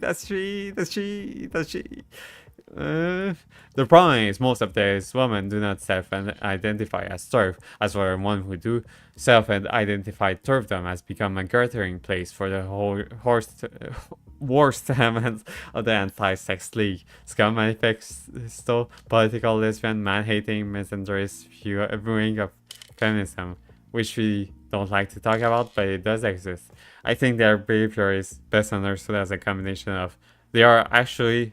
The problem is most of these women do not self-identify as turf, as for one who do, self-identify turfdom has become a gathering place for the whole worst elements of the anti-sex league. Scum manifesto, political lesbian, man-hating, misandrist viewing of feminism, which we don't like to talk about, but it does exist. I think their behavior is best understood as a combination of they actually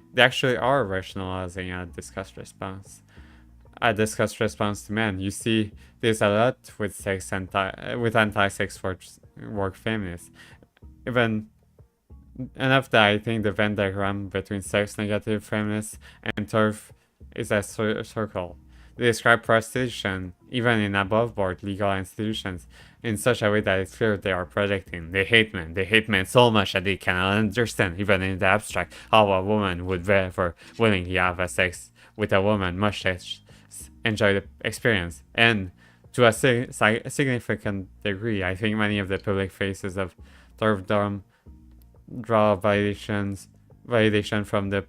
are rationalizing a discussed response to men. You see this a lot with anti-sex work feminists. Even enough that I think the Venn diagram between sex negative feminists and turf is a circle. They describe prostitution, even in above-board legal institutions, in such a way that it's clear they are projecting. They hate men. They hate men so much that they cannot understand, even in the abstract, how a woman would ever willingly have a sex with a woman, much less enjoy the experience. And to a significant degree, I think many of the public faces of turfdom draw validation from the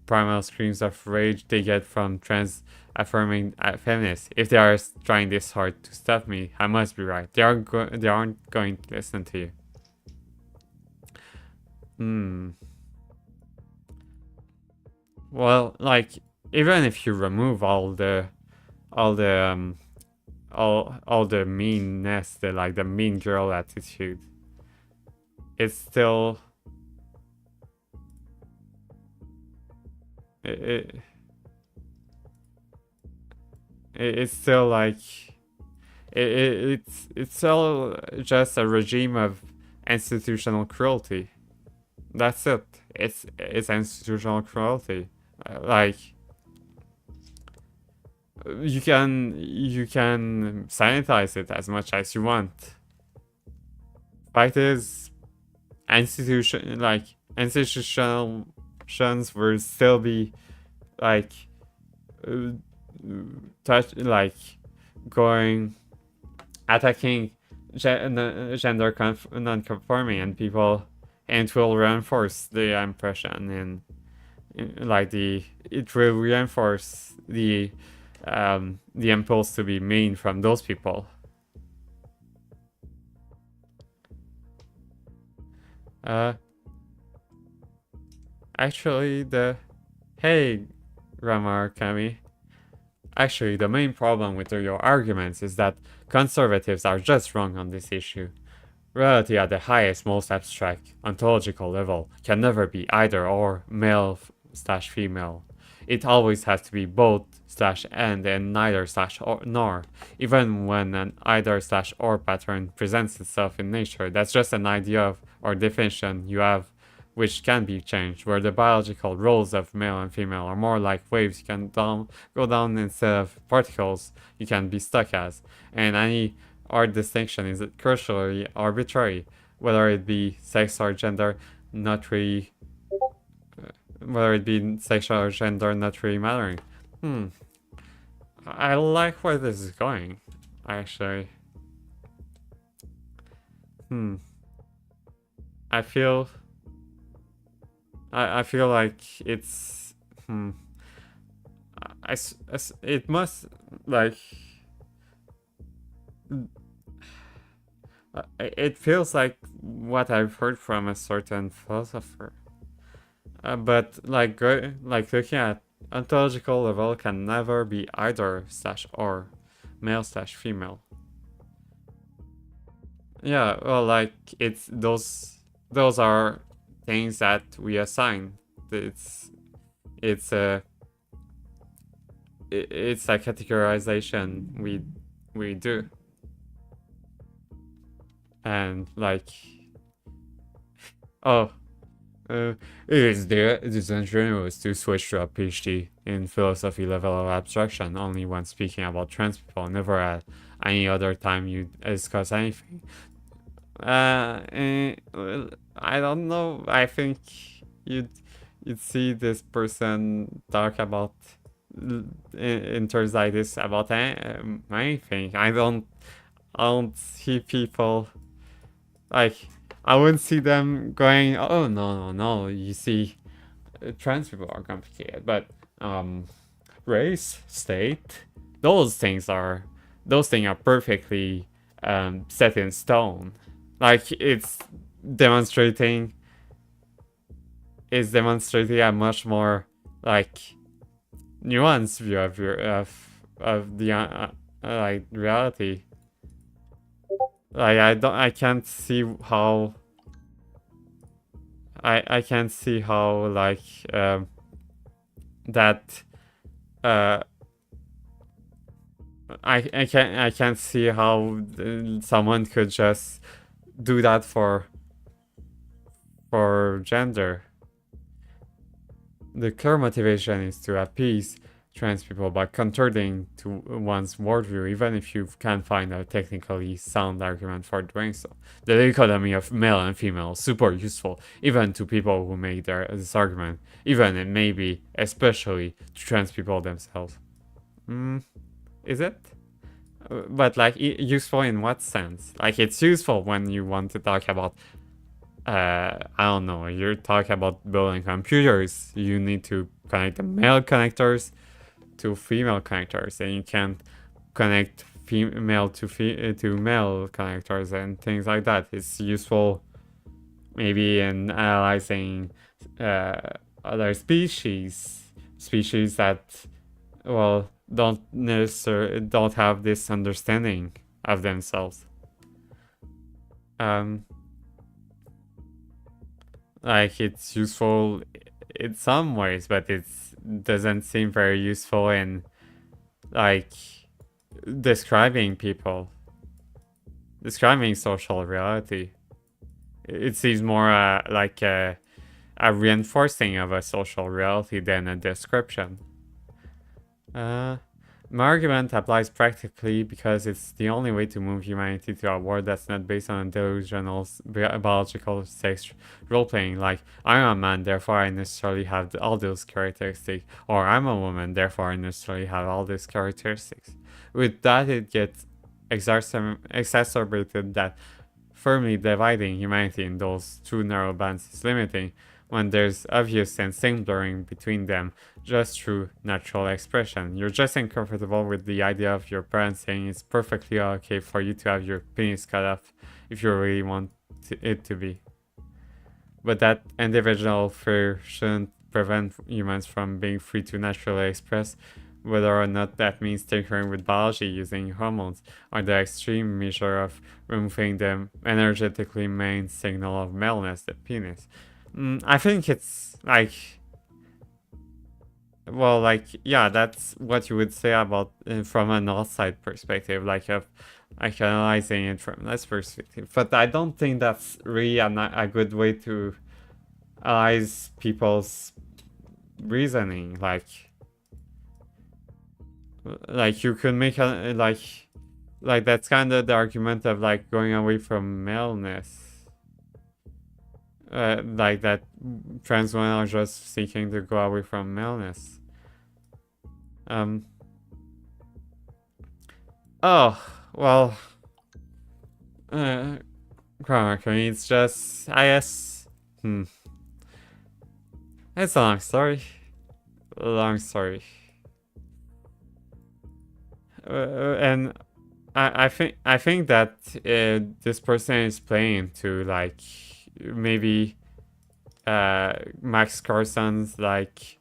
primal screams of rage they get from trans-affirming feminists. If they are trying this hard to stop me, I must be right. They aren't going to listen to you. Well, like, even if you remove all the meanness, the mean girl attitude, it's still it's still like it's still just a regime of institutional cruelty. That's it. It's institutional cruelty. Like, you can sanitize it as much as you want. Fact is, institutions will still be like attacking gender non-conforming and people, and it will reinforce the impression and it will reinforce the impulse to be mean from those people. Actually, hey, Ramar Kami, Actually, the main problem with your arguments is that conservatives are just wrong on this issue. Reality at the highest, most abstract, ontological level can never be either or, male slash female. It always has to be both slash and neither slash or nor. Even when an either slash or pattern presents itself in nature, that's just an idea of or definition you have which can be changed, where the biological roles of male and female are more like waves you can go down instead of particles you can be stuck as, and any our distinction is crucially arbitrary, whether it be sex or gender, not really, whether it be sexual or gender, not really mattering. I like where this is going, actually. I feel like it's it must like it feels like what I've heard from a certain philosopher. But like looking at ontological level can never be either slash or, male slash female. Yeah, well, like it's those are things that we assign. It's a categorization we do. And like, it is disingenuous to switch to a PhD in philosophy level of abstraction only when speaking about trans people, never at any other time you discuss anything. I don't know. I think you'd see this person talk about in terms like this about anything. I don't see people like, I wouldn't see them going, oh no. You see, trans people are complicated, but race, state, those things are perfectly set in stone. Like it's demonstrating a much more like nuanced view of the like reality. Like I can't see how I can't see how like that I can't see how someone could just do that for gender. The clear motivation is to appease trans people by contorting to one's worldview, even if you can't find a technically sound argument for doing so. The dichotomy of male and female is super useful, even to people who make this argument, even and maybe especially to trans people themselves. Is it? But like, useful in what sense? Like, it's useful when you want to talk about I don't know, you're talking about building computers, you need to connect the male connectors to female connectors, and you can't connect female to male connectors and things like that. It's useful maybe in analyzing other species that, well, don't have this understanding of themselves. Like, it's useful in some ways, but it doesn't seem very useful in like describing social reality. It seems more like a reinforcing of a social reality than a description. My argument applies practically because it's the only way to move humanity to a world that's not based on a delusional biological sex role-playing, like I'm a man, therefore I necessarily have all those characteristics, or I'm a woman, therefore I necessarily have all these characteristics. With that, it gets exacerbated that firmly dividing humanity in those two narrow bands is limiting, when there's obvious and same blurring between them just through natural expression. You're just uncomfortable with the idea of your parents saying it's perfectly okay for you to have your penis cut off if you really want it to be. But that individual fear shouldn't prevent humans from being free to naturally express whether or not that means tinkering with biology using hormones, or the extreme measure of removing the energetically main signal of maleness, the penis. I think it's like, well, like, yeah, that's what you would say about from an outside perspective, like analyzing it from this perspective. But I don't think that's really a good way to analyze people's reasoning. Like you could make a like that's kind of the argument of like going away from maleness. Like that trans women are just seeking to go away from maleness. Oh, well, chronically, it's just, I guess, it's a long story. Long story. And I think that this person is playing to like maybe Max Carson's like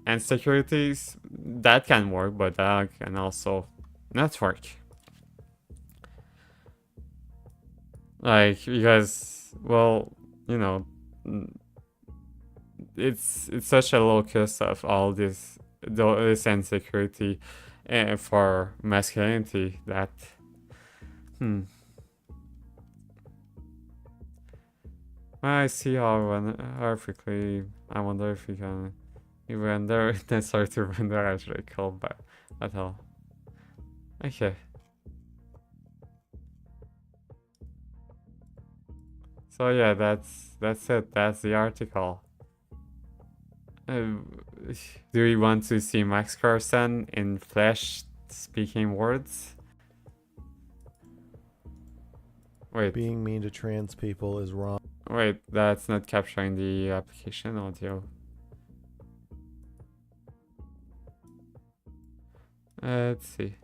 insecurities. That can work, but that can also not work. Like, because, well, you know, it's such a locus of all this insecurity for masculinity that I see how quickly. I wonder if we can render necessary to render actually called back at all. Okay. So yeah, that's it. That's the article. Do we want to see Max Carson in flesh speaking words? Wait. Being mean to trans people is wrong. Wait, that's not capturing the application audio. Let's see.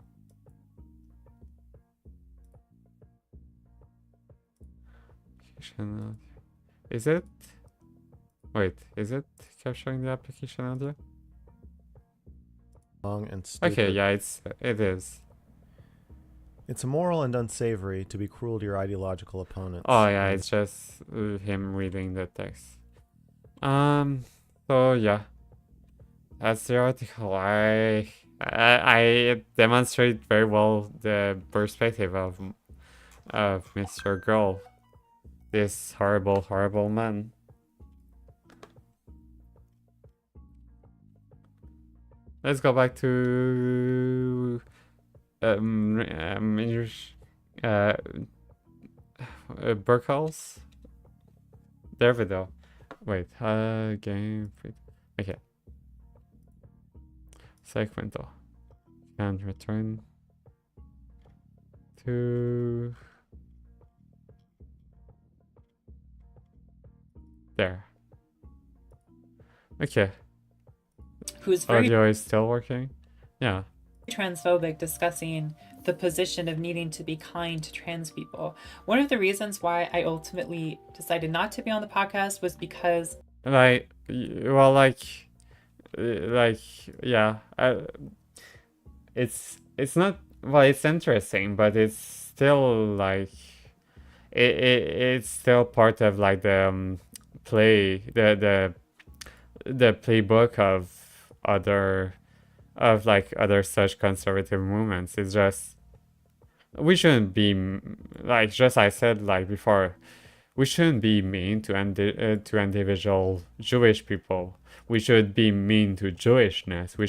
Application audio. Is it? Wait, is it capturing the application audio? Wrong and stupid. Okay, yeah, it is. It's immoral and unsavory to be cruel to your ideological opponents. Oh yeah, it's just him reading the text. So yeah, that's the article. I demonstrate very well the perspective of Mr. Girl, this horrible man. Let's go back to MrGirl's. There we go. Wait, game. Okay. Segmento. And return to there. Okay. Who's very Audio is still working? Yeah. transphobic, discussing the position of needing to be kind to trans people. One of the reasons why I ultimately decided not to be on the podcast was because Yeah, it's not, well, it's interesting, but it's still like it's still part of like the the playbook of other such conservative movements. It's just we shouldn't be like, just I said like before, we shouldn't be mean to individual Jewish people. We should be mean to Jewishness. We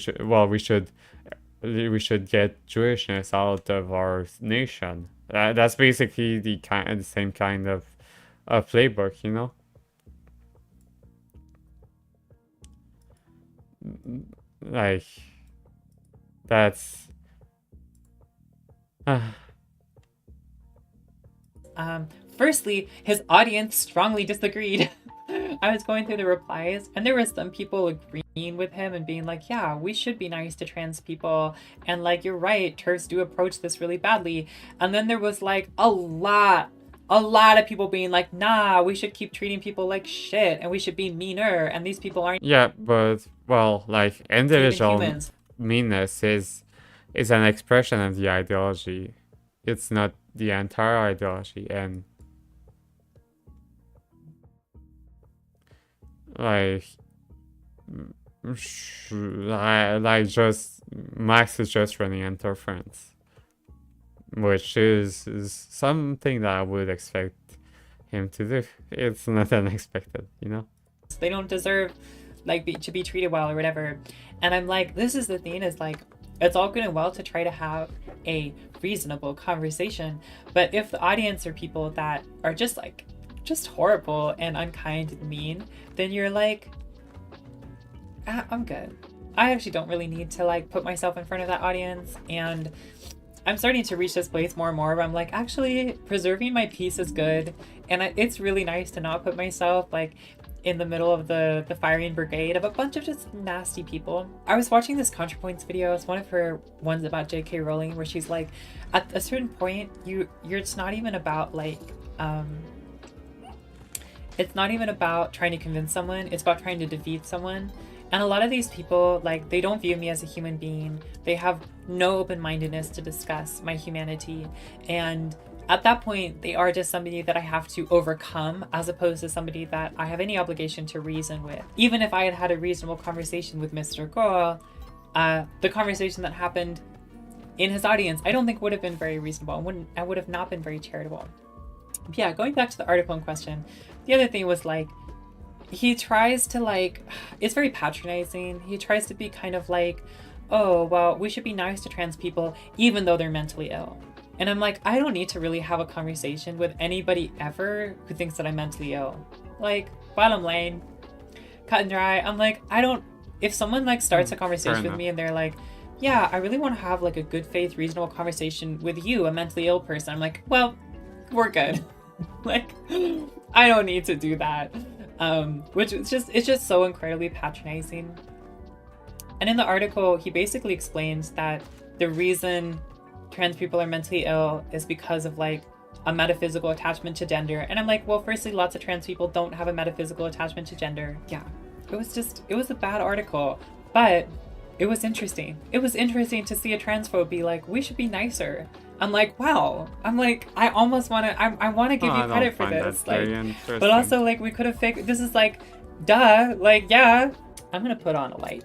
should get Jewishness out of our nation. That's basically the same kind of playbook, you know. Like that's firstly, his audience strongly disagreed. I was going through the replies, and there were some people agreeing with him and being like, yeah, we should be nice to trans people, and like, you're right, TERFs do approach this really badly. And then there was like a lot of people being like, nah, we should keep treating people like shit, and we should be meaner, and these people aren't yeah, but well, like individual humans. meanness is an expression of the ideology. It's not the entire ideology, and like just Max is just running interference, which is something that I would expect him to do. It's not unexpected, you know? They don't deserve to be treated well or whatever. And I'm like, this is the thing, is like, it's all good and well to try to have a reasonable conversation, but if the audience are people that are just horrible and unkind and mean, then you're like, I'm good. I actually don't really need to like put myself in front of that audience. And I'm starting to reach this place more and more where I'm like, actually preserving my peace is good. And it's really nice to not put myself like in the middle of the firing brigade of a bunch of just nasty people. I was watching this ContraPoints video. It's one of her ones about J.K. Rowling, where she's like, at a certain point, it's not even about like, it's not even about trying to convince someone. It's about trying to defeat someone. And a lot of these people, like, they don't view me as a human being. They have no open-mindedness to discuss my humanity. And at that point, they are just somebody that I have to overcome, as opposed to somebody that I have any obligation to reason with. Even if I had had a reasonable conversation with MrGirl, the conversation that happened in his audience, I don't think would have been very reasonable. I would have not been very charitable. But yeah, going back to the article in question, the other thing was like, he tries to like, it's very patronizing. He tries to be kind of like, oh, well, we should be nice to trans people even though they're mentally ill. And I'm like, I don't need to really have a conversation with anybody ever who thinks that I'm mentally ill. Like, bottom line, cut and dry. I'm like, if someone like starts a conversation with me and they're like, yeah, I really want to have like a good faith, reasonable conversation with you, a mentally ill person. I'm like, well, we're good. Like, I don't need to do that. Which is it's just so incredibly patronizing. And in the article, he basically explains that the reason trans people are mentally ill is because of like a metaphysical attachment to gender. And I'm like, well, firstly, lots of trans people don't have a metaphysical attachment to gender. Yeah, it was a bad article, but it was interesting. It was interesting to see a transphobe be like, we should be nicer. I'm like, wow. I'm like, I almost want to, I want to give you credit for this. Like, but also like we could have figured, this is like, duh, like, yeah. I'm going to put on a light.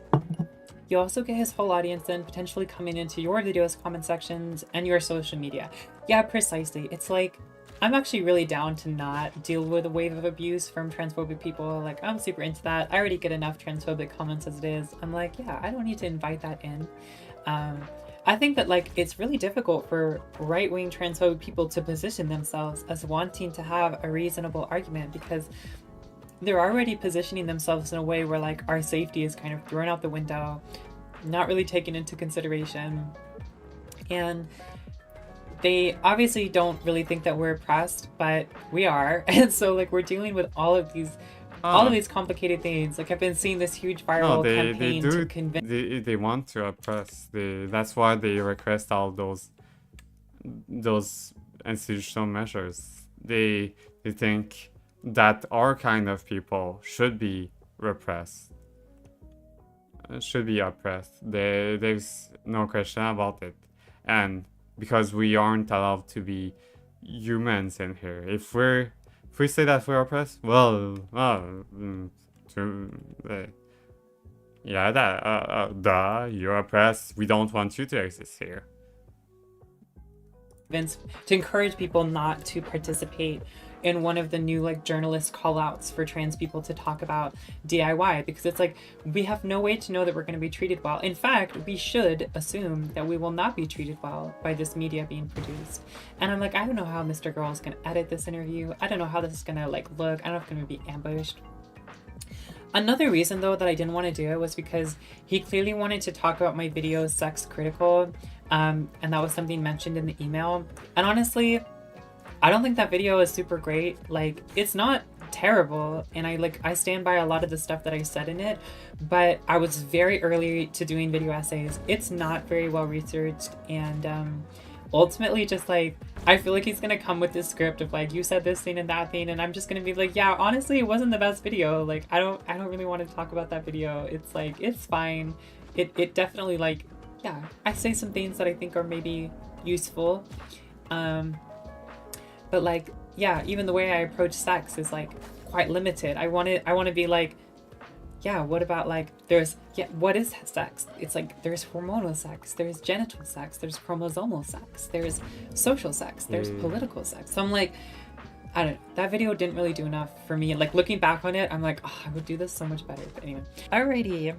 You also get his whole audience then potentially coming into your videos, comment sections, and your social media. Yeah, precisely. It's like, I'm actually really down to not deal with a wave of abuse from transphobic people. Like, I'm super into that. I already get enough transphobic comments as it is. I'm like, yeah, I don't need to invite that in. I think that like it's really difficult for right-wing transphobic people to position themselves as wanting to have a reasonable argument, because they're already positioning themselves in a way where like our safety is kind of thrown out the window, not really taken into consideration. And they obviously don't really think that we're oppressed, but we are. And so like we're dealing with all of these complicated things. Like I've been seeing this huge viral campaign to convince. They want to oppress. That's why they request all those institutional measures. They think that our kind of people should be repressed, should be oppressed. There's no question about it. And because we aren't allowed to be humans in here, if we say that we're oppressed, well, yeah, duh, you're oppressed. We don't want you to exist here. To encourage people not to participate in one of the new like journalist call-outs for trans people to talk about DIY, because it's like we have no way to know that we're going to be treated well. In fact, we should assume that we will not be treated well by this media being produced. And I'm like, I don't know how MrGirl is going to edit this interview. I don't know how this is going to like look. I don't know if it's going to be ambushed. Another reason though that I didn't want to do it was because he clearly wanted to talk about my videos sex critical, and that was something mentioned in the email. And honestly, I don't think that video is super great. Like, it's not terrible, and I stand by a lot of the stuff that I said in it, but I was very early to doing video essays. It's not very well researched, and ultimately just like I feel like he's gonna come with this script of like, you said this thing and that thing, and I'm just gonna be like, yeah, honestly, it wasn't the best video. Like, I don't really want to talk about that video. It's like, it's fine, it definitely like, yeah, I say some things that I think are maybe useful. But like, yeah, even the way I approach sex is like quite limited. I want to be like, yeah, what about like what is sex? It's like there's hormonal sex, there's genital sex, there's chromosomal sex, there's social sex, there's political sex. So I'm like, I don't know, that video didn't really do enough for me. Like looking back on it, I'm like, oh, I would do this so much better. But anyway. Alrighty.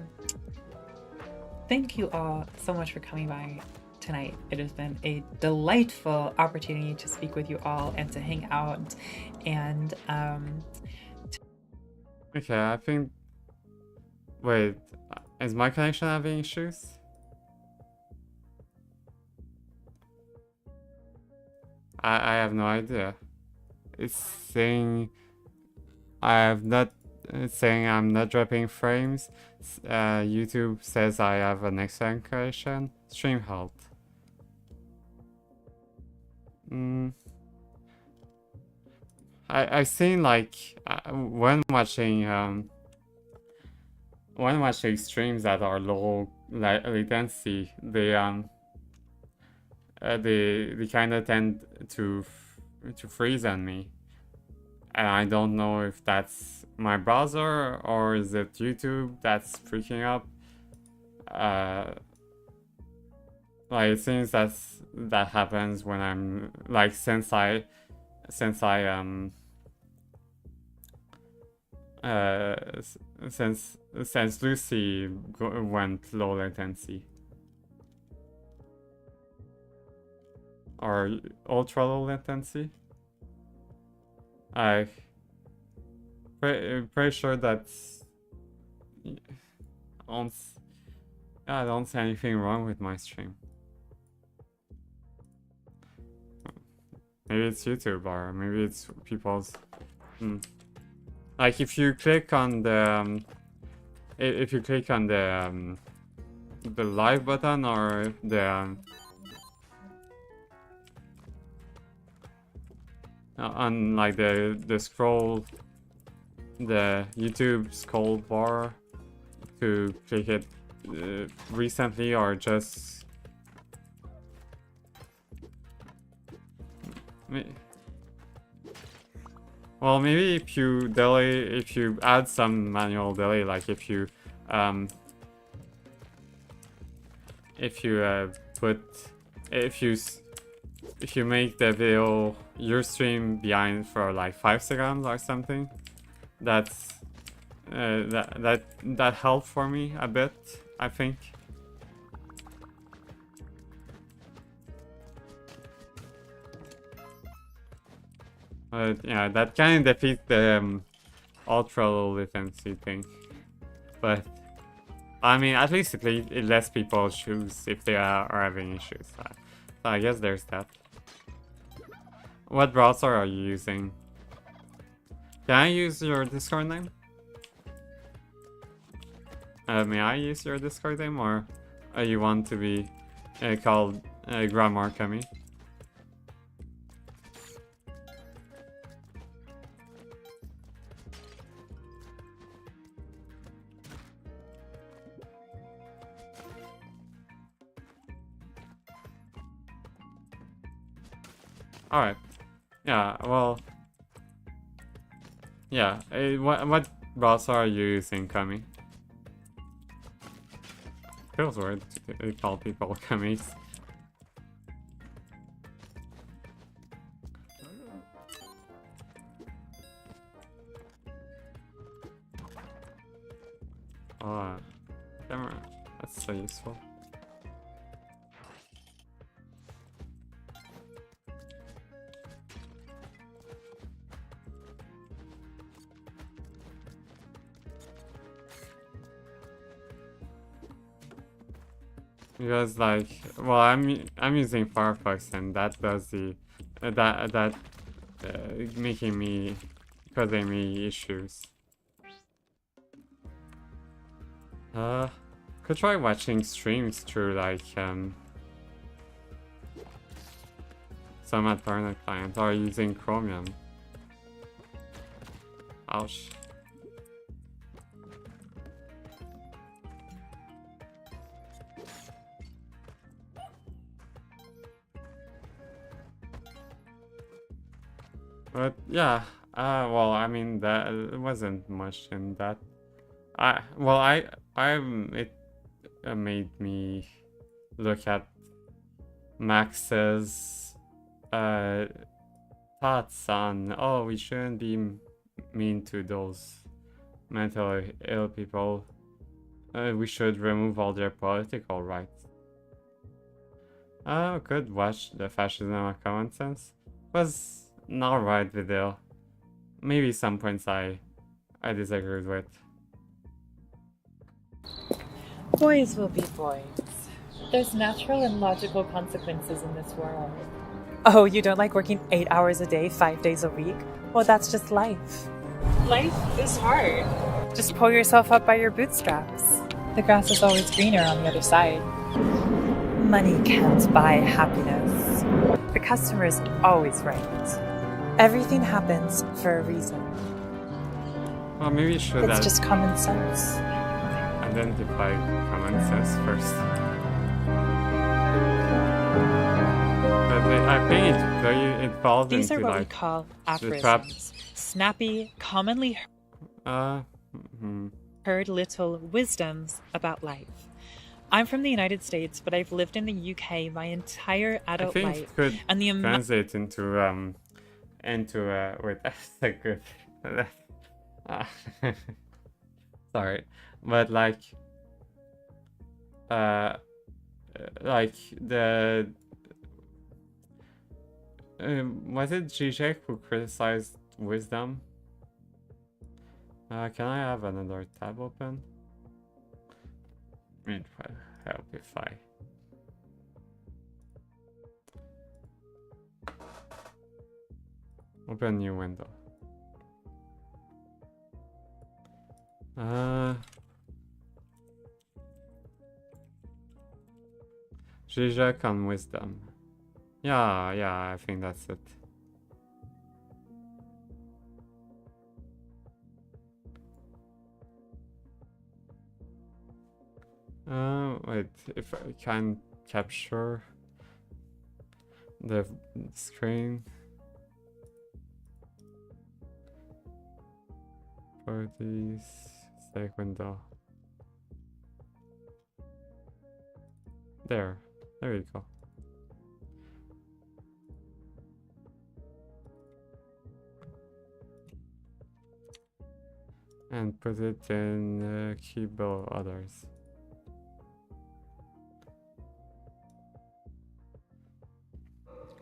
Thank you all so much for coming by tonight. It has been a delightful opportunity to speak with you all and to hang out. And Okay, I think. Wait, is my connection having issues? I have no idea. It's saying it's saying I'm not dropping frames. YouTube says I have an excellent connection. Stream health. I've seen like when watching streams that are low latency, they kind of tend to freeze on me, and I don't know if that's my browser or is it YouTube that's freaking up. Like it seems that happens when I'm like since Lucy went low latency or ultra low latency. I'm pretty sure that's. I don't see anything wrong with my stream. Maybe it's YouTube or maybe it's people's. Like if you click on the the live button or the on like the scroll, the YouTube scroll bar to click it recently or just well, maybe if you add some manual delay, like if you make the video your stream behind for like 5 seconds or something, that's that helped for me a bit, I think. Yeah, that kind of defeats the ultra low latency thing. But I mean, at least it lets people choose if they are having issues. So I guess there's that. What browser are you using? Can I use your Discord name? May I use your Discord name, or you want to be called Grammar Kami? Alright. Yeah, well... Yeah, what browser are you using, Kami? Feels weird to call people Kamis. Oh, camera. That's so useful. Because like, well, I'm using Firefox and that does the causing me issues. Could try watching streams through like some alternate client or using Chromium. Ouch. But yeah, well, I mean that it wasn't much in that. It made me look at Max's thoughts on, oh, we shouldn't be mean to those mentally ill people. We should remove all their political rights. Could watch the Fascism of Common Sense. Was an alright video. Maybe some points I disagreed with. Boys will be boys. There's natural and logical consequences in this world. Oh, you don't like working 8 hours a day, 5 days a week? Well, that's just life. Life is hard. Just pull yourself up by your bootstraps. The grass is always greener on the other side. Money can't buy happiness. The customer is always right. Everything happens for a reason. Well, maybe you should It's just common sense. identify common sense first. But I think it falls These into are what we like call the trap. aphorisms. Snappy, commonly Mhm. heard little wisdoms about life. I'm from the United States, but I've lived in the UK my entire I adult think life. it could And the translate into wait, that's a good sorry, but like the was it Zizek who criticized wisdom? Can I have another tab open? It will help if I open new window. Zizek on wisdom. Yeah, I think that's it. Wait, if I can capture the screen for this stack window. There you go. And put it in key below others.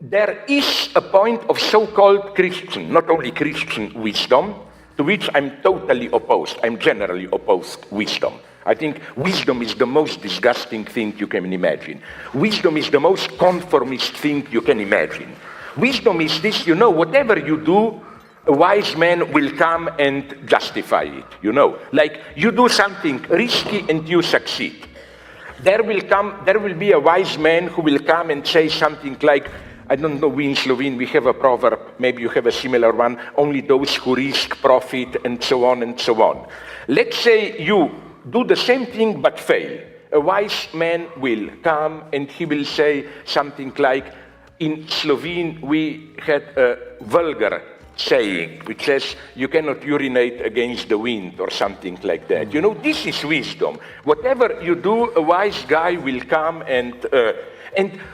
There is a point of so-called Christian, not only Christian wisdom, to which I'm totally opposed. I'm generally opposed wisdom. I think wisdom is the most disgusting thing you can imagine. Wisdom is the most conformist thing you can imagine. Wisdom is this, whatever you do, a wise man will come and justify it, Like, you do something risky and you succeed. There will be a wise man who will come and say something like, I don't know, we in Slovene, we have a proverb, maybe you have a similar one, only those who risk profit, and so on and so on. Let's say you do the same thing but fail. A wise man will come and he will say something like, in Slovene we had a vulgar saying, which says, you cannot urinate against the wind, or something like that. This is wisdom. Whatever you do, a wise guy will come and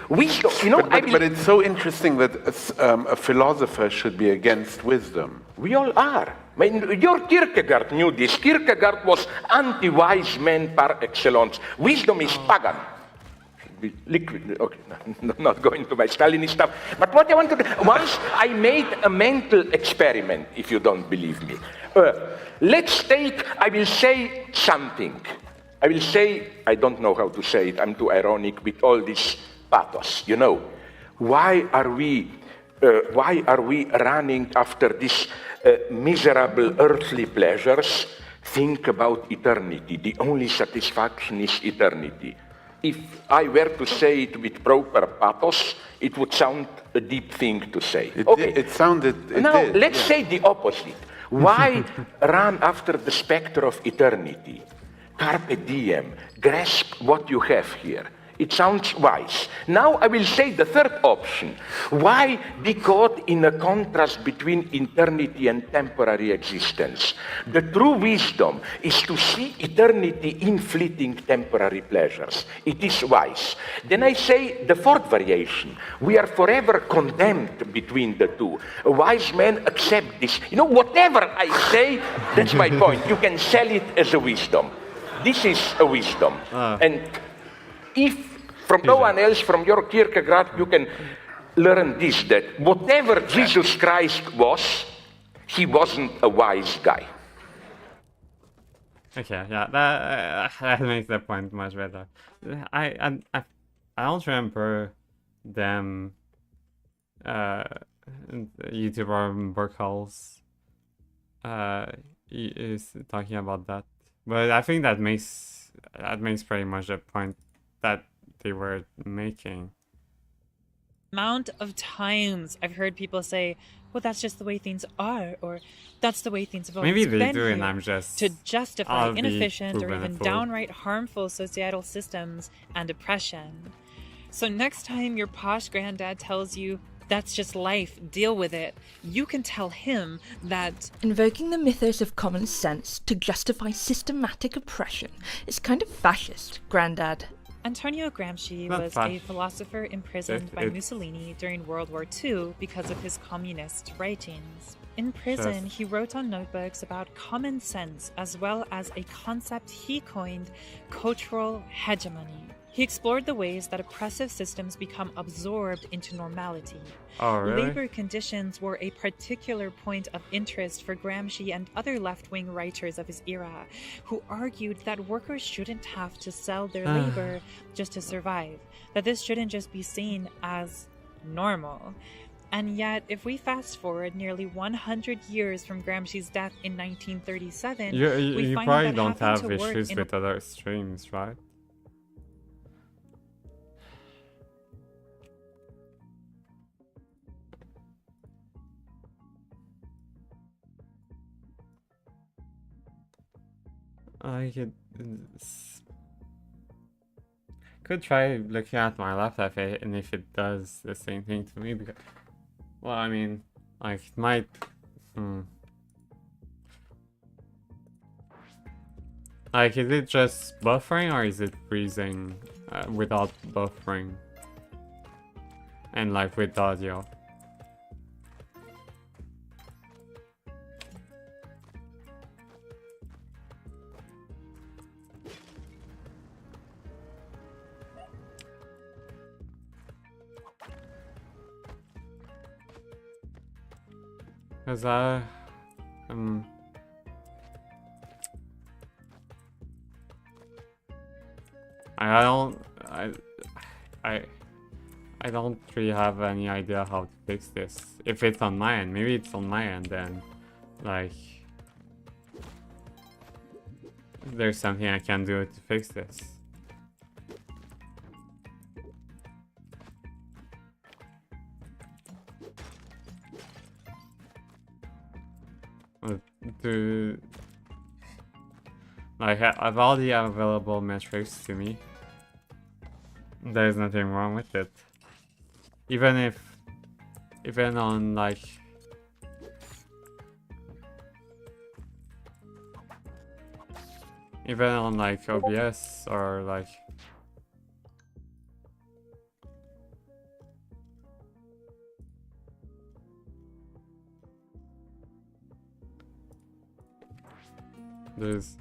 wisdom, But it's so interesting that a philosopher should be against wisdom. We all are. Your Kierkegaard knew this. Kierkegaard was anti-wise man par excellence. Wisdom is pagan. Liquid. Okay, no, not going to my Stalinist stuff. But what I want to do, once I made a mental experiment, if you don't believe me. I will say something. I will say, I don't know how to say it, I'm too ironic with all this pathos, Why are we running after these miserable earthly pleasures? Think about eternity. The only satisfaction is eternity. If I were to say it with proper pathos, it would sound a deep thing to say. Let's say the opposite. Why run after the specter of eternity? Carpe diem, grasp what you have here. It sounds wise. Now I will say the third option. Why be caught in a contrast between eternity and temporary existence? The true wisdom is to see eternity in fleeting temporary pleasures. It is wise. Then I say the fourth variation. We are forever condemned between the two. A wise man accepts this. You know, whatever I say, that's my point. You can sell it as a wisdom. This is a wisdom. And if from no one else, from your Kierkegaard, you can learn this, that whatever Jesus Christ was, he wasn't a wise guy. Okay, yeah, that makes that point much better. I don't remember them YouTuber MrGirl's is talking about that, but I think that makes pretty much the point that they were making. Amount of times I've heard people say, well, that's just the way things are, or that's the way things have always Maybe they been do, here, and I'm just to justify I'll be inefficient or proven a even fool. downright harmful societal systems and oppression. So next time your posh granddad tells you, that's just life, deal with it, you can tell him that invoking the mythos of common sense to justify systematic oppression is kind of fascist, Grandad. Antonio Gramsci Not was fun. a philosopher imprisoned by It's- Mussolini during World War II because of his communist writings. In prison, he wrote on notebooks about common sense as well as a concept he coined cultural hegemony. He explored the ways that oppressive systems become absorbed into normality. Oh, really? Labor conditions were a particular point of interest for Gramsci and other left-wing writers of his era, who argued that workers shouldn't have to sell their labor just to survive, that this shouldn't just be seen as normal. And yet, if we fast forward nearly 100 years from Gramsci's death in 1937, we You find probably that don't having have to work issues in a with other streams, right? I could try looking at my laptop and if it does the same thing to me, because, well, I mean, like, it might, like, is it just buffering or is it freezing without buffering? And like with audio? Cause I don't really have any idea how to fix this. If it's on my end, maybe it's on my end, then like there's something I can do to fix this. Like, I've all the available metrics to me. There's nothing wrong with it. Even on like OBS or like there's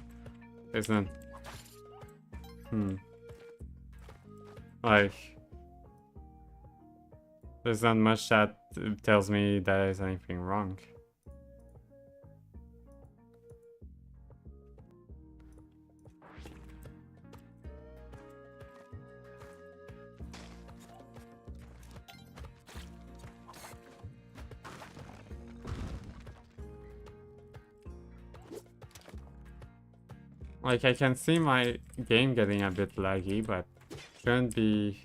none. Like there's not much that tells me that there's anything wrong. Like, I can see my game getting a bit laggy, but shouldn't be.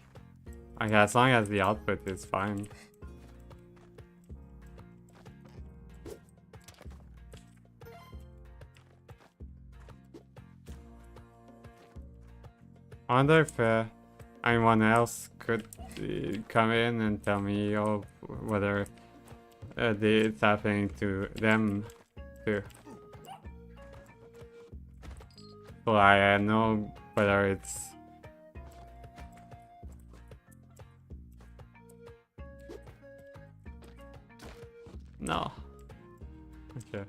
Like, as long as the output is fine. I wonder if anyone else could come in and tell me whether it's happening to them too. So I know whether it's no. Okay.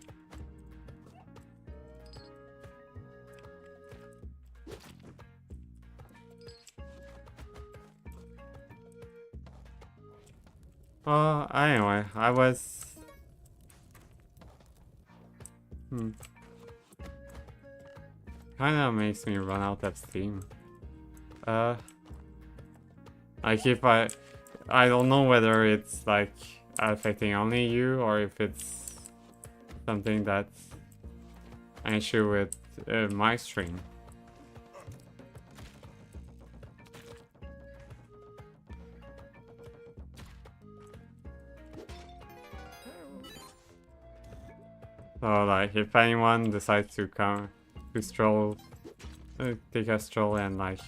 Well, anyway, I was... Kinda makes me run out of steam. Like if I don't know whether it's like affecting only you or if it's something that's an issue with my stream. So like if anyone decides to come to stroll, take a stroll and like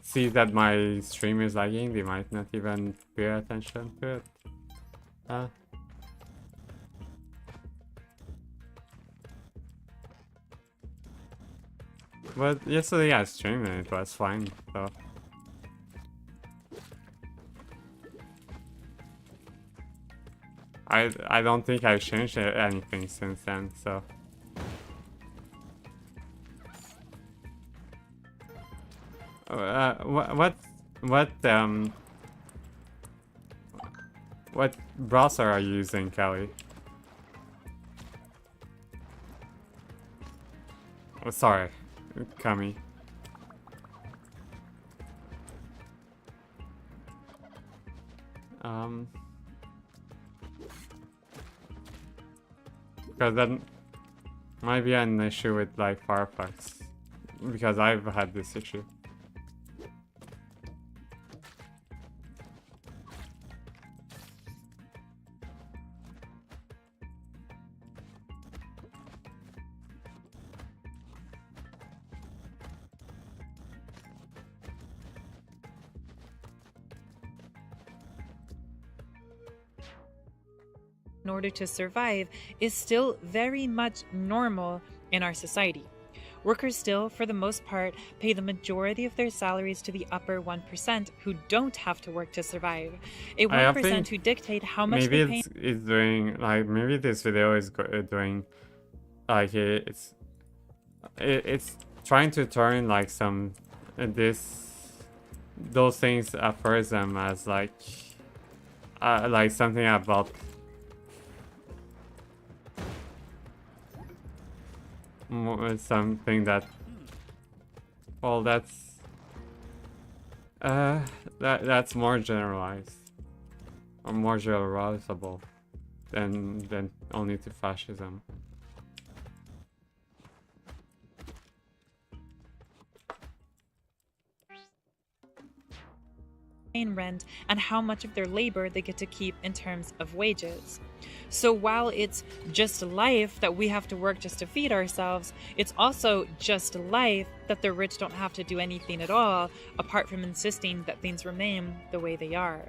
see that my stream is lagging, they might not even pay attention to it. But yesterday I streamed and it was fine, so. I don't think I've changed anything since then, so. What browser are you using, Kelly? Oh, sorry, Kami. Because that might be an issue with like Firefox, because I've had this issue. In order to survive is still very much normal in our society. Workers still, for the most part, pay the majority of their salaries to the upper 1% who don't have to work to survive. A 1% who dictate how much they pay. Maybe it's doing like maybe this video is doing like it's trying to turn like some those things aphorism as like something about something that, well, that's more generalized or more generalizable than only to fascism. Rent and how much of their labor they get to keep in terms of wages. So while it's just life that we have to work just to feed ourselves, it's also just life that the rich don't have to do anything at all, apart from insisting that things remain the way they are.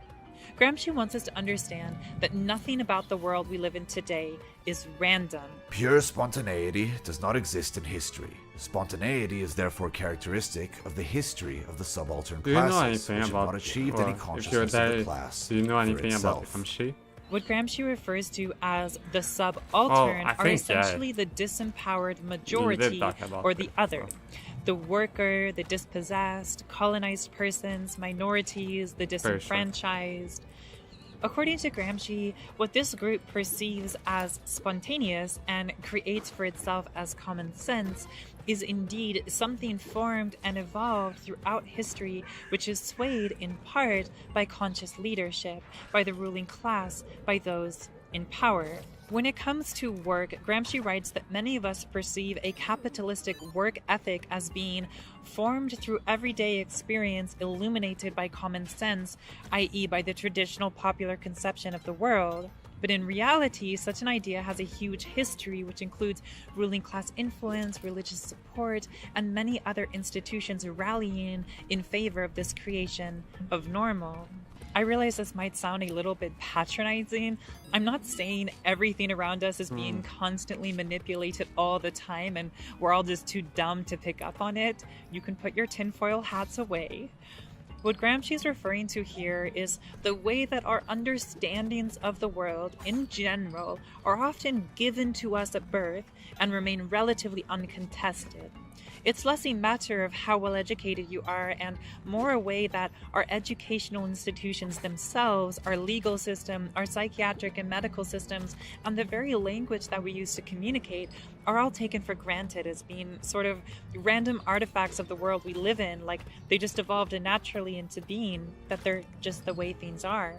Gramsci wants us to understand that nothing about the world we live in today is random. Pure spontaneity does not exist in history. Spontaneity is therefore characteristic of the history of the subaltern classes, which have not achieved any consciousness of the class. Do you know anything about Gramsci? What Gramsci refers to as the subaltern are essentially the disempowered majority or the other. The worker, the dispossessed, colonized persons, minorities, the disenfranchised. According to Gramsci, what this group perceives as spontaneous and creates for itself as common sense is indeed something formed and evolved throughout history, which is swayed in part by conscious leadership, by the ruling class, by those in power. When it comes to work, Gramsci writes that many of us perceive a capitalistic work ethic as being formed through everyday experience illuminated by common sense, i.e. by the traditional popular conception of the world. But in reality, such an idea has a huge history, which includes ruling class influence, religious support, and many other institutions rallying in favor of this creation of normal. I realize this might sound a little bit patronizing. I'm not saying everything around us is being constantly manipulated all the time and we're all just too dumb to pick up on it. You can put your tinfoil hats away. What Gramsci's referring to here is the way that our understandings of the world in general are often given to us at birth and remain relatively uncontested. It's less a matter of how well educated you are and more a way that our educational institutions themselves, our legal system, our psychiatric and medical systems, and the very language that we use to communicate are all taken for granted as being sort of random artifacts of the world we live in, like they just evolved naturally into being, that they're just the way things are.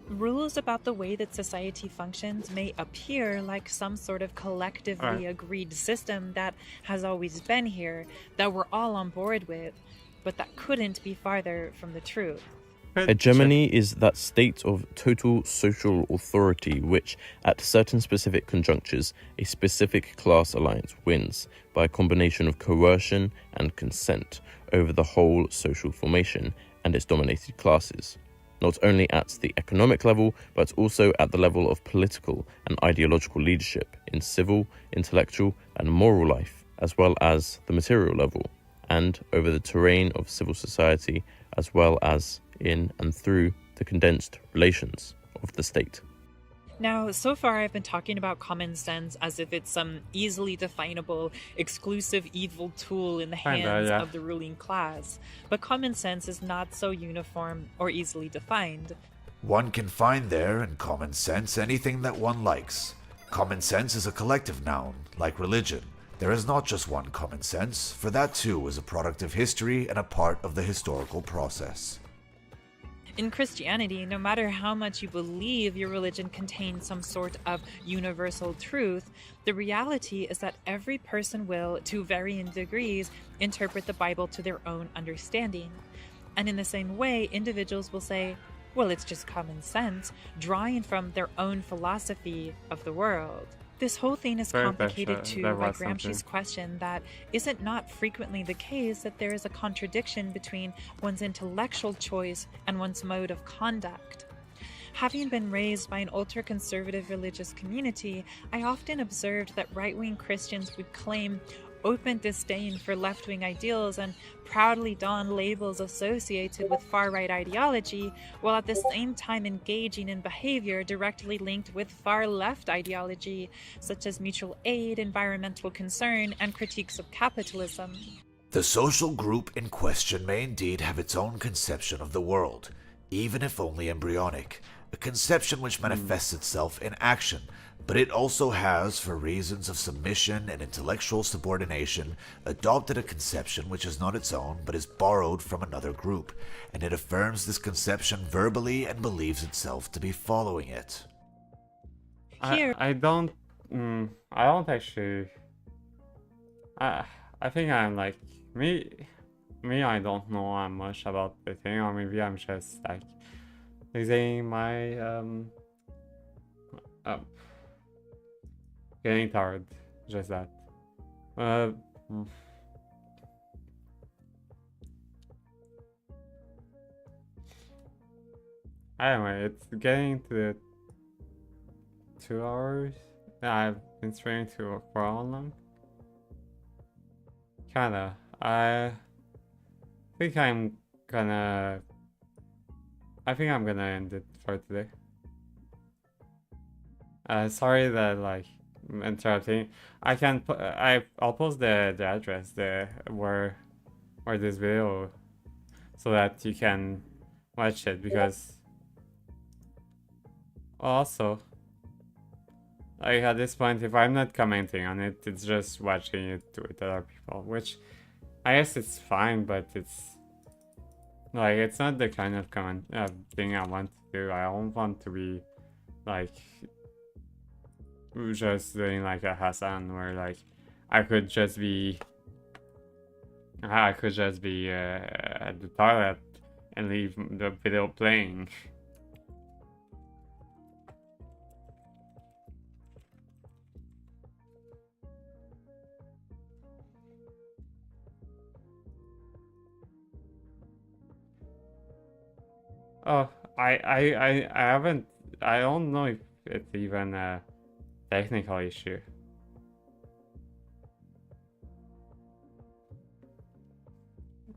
Rules about the way that society functions may appear like some sort of collectively agreed system that has always been here, that we're all on board with, but that couldn't be farther from the truth. Hegemony is that state of total social authority which, at certain specific conjunctures, a specific class alliance wins by a combination of coercion and consent over the whole social formation and its dominated classes, not only at the economic level, but also at the level of political and ideological leadership in civil, intellectual, and moral life, as well as the material level, and over the terrain of civil society, as well as in and through the condensed relations of the state. Now, so far I've been talking about common sense as if it's some easily definable, exclusive evil tool in the hands of the ruling class. But common sense is not so uniform or easily defined. One can find there in common sense anything that one likes. Common sense is a collective noun, like religion. There is not just one common sense, for that too is a product of history and a part of the historical process. In Christianity, no matter how much you believe your religion contains some sort of universal truth, the reality is that every person will, to varying degrees, interpret the Bible to their own understanding. And in the same way, individuals will say, well, it's just common sense, drawing from their own philosophy of the world. This whole thing is complicated too by Gramsci's question that is it not frequently the case that there is a contradiction between one's intellectual choice and one's mode of conduct? Having been raised by an ultra-conservative religious community, I often observed that right-wing Christians would claim open disdain for left-wing ideals and proudly don labels associated with far-right ideology, while at the same time engaging in behavior directly linked with far-left ideology, such as mutual aid, environmental concern, and critiques of capitalism. The social group in question may indeed have its own conception of the world, even if only embryonic, a conception which manifests itself in action, but it also has, for reasons of submission and intellectual subordination, adopted a conception which is not its own but is borrowed from another group, and it affirms this conception verbally and believes itself to be following it. I don't actually. I think I'm like me. I don't know much about the thing, or maybe I'm just like using my getting tired, just that. Anyway, it's getting to the 2 hours. I've been streaming for how long? Kinda. I think I'm gonna end it for today. Sorry that like interrupting. I can put I'll post the address where this video so that you can watch it, because also like at this point if I'm not commenting on it, it's just watching it with other people, which I guess it's fine, but it's like it's not the kind of thing I want to do. I don't want to be like just doing like a Hassan where like I could just be at the toilet and leave the video playing. Oh, I haven't. I don't know if it's even a technical issue.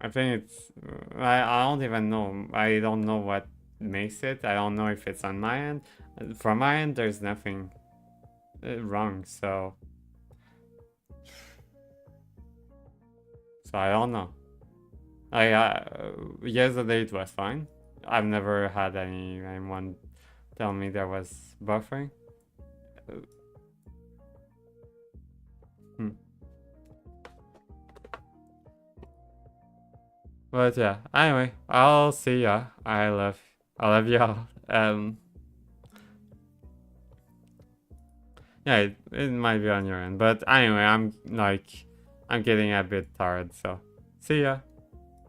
I think it's. I don't even know. I don't know what makes it. I don't know if it's on my end. From my end, there's nothing wrong. So I don't know. Yesterday it was fine. I've never had anyone tell me there was buffering. But yeah, anyway, I'll see ya. I love y'all. Yeah, it might be on your end, but anyway, I'm getting a bit tired, so see ya.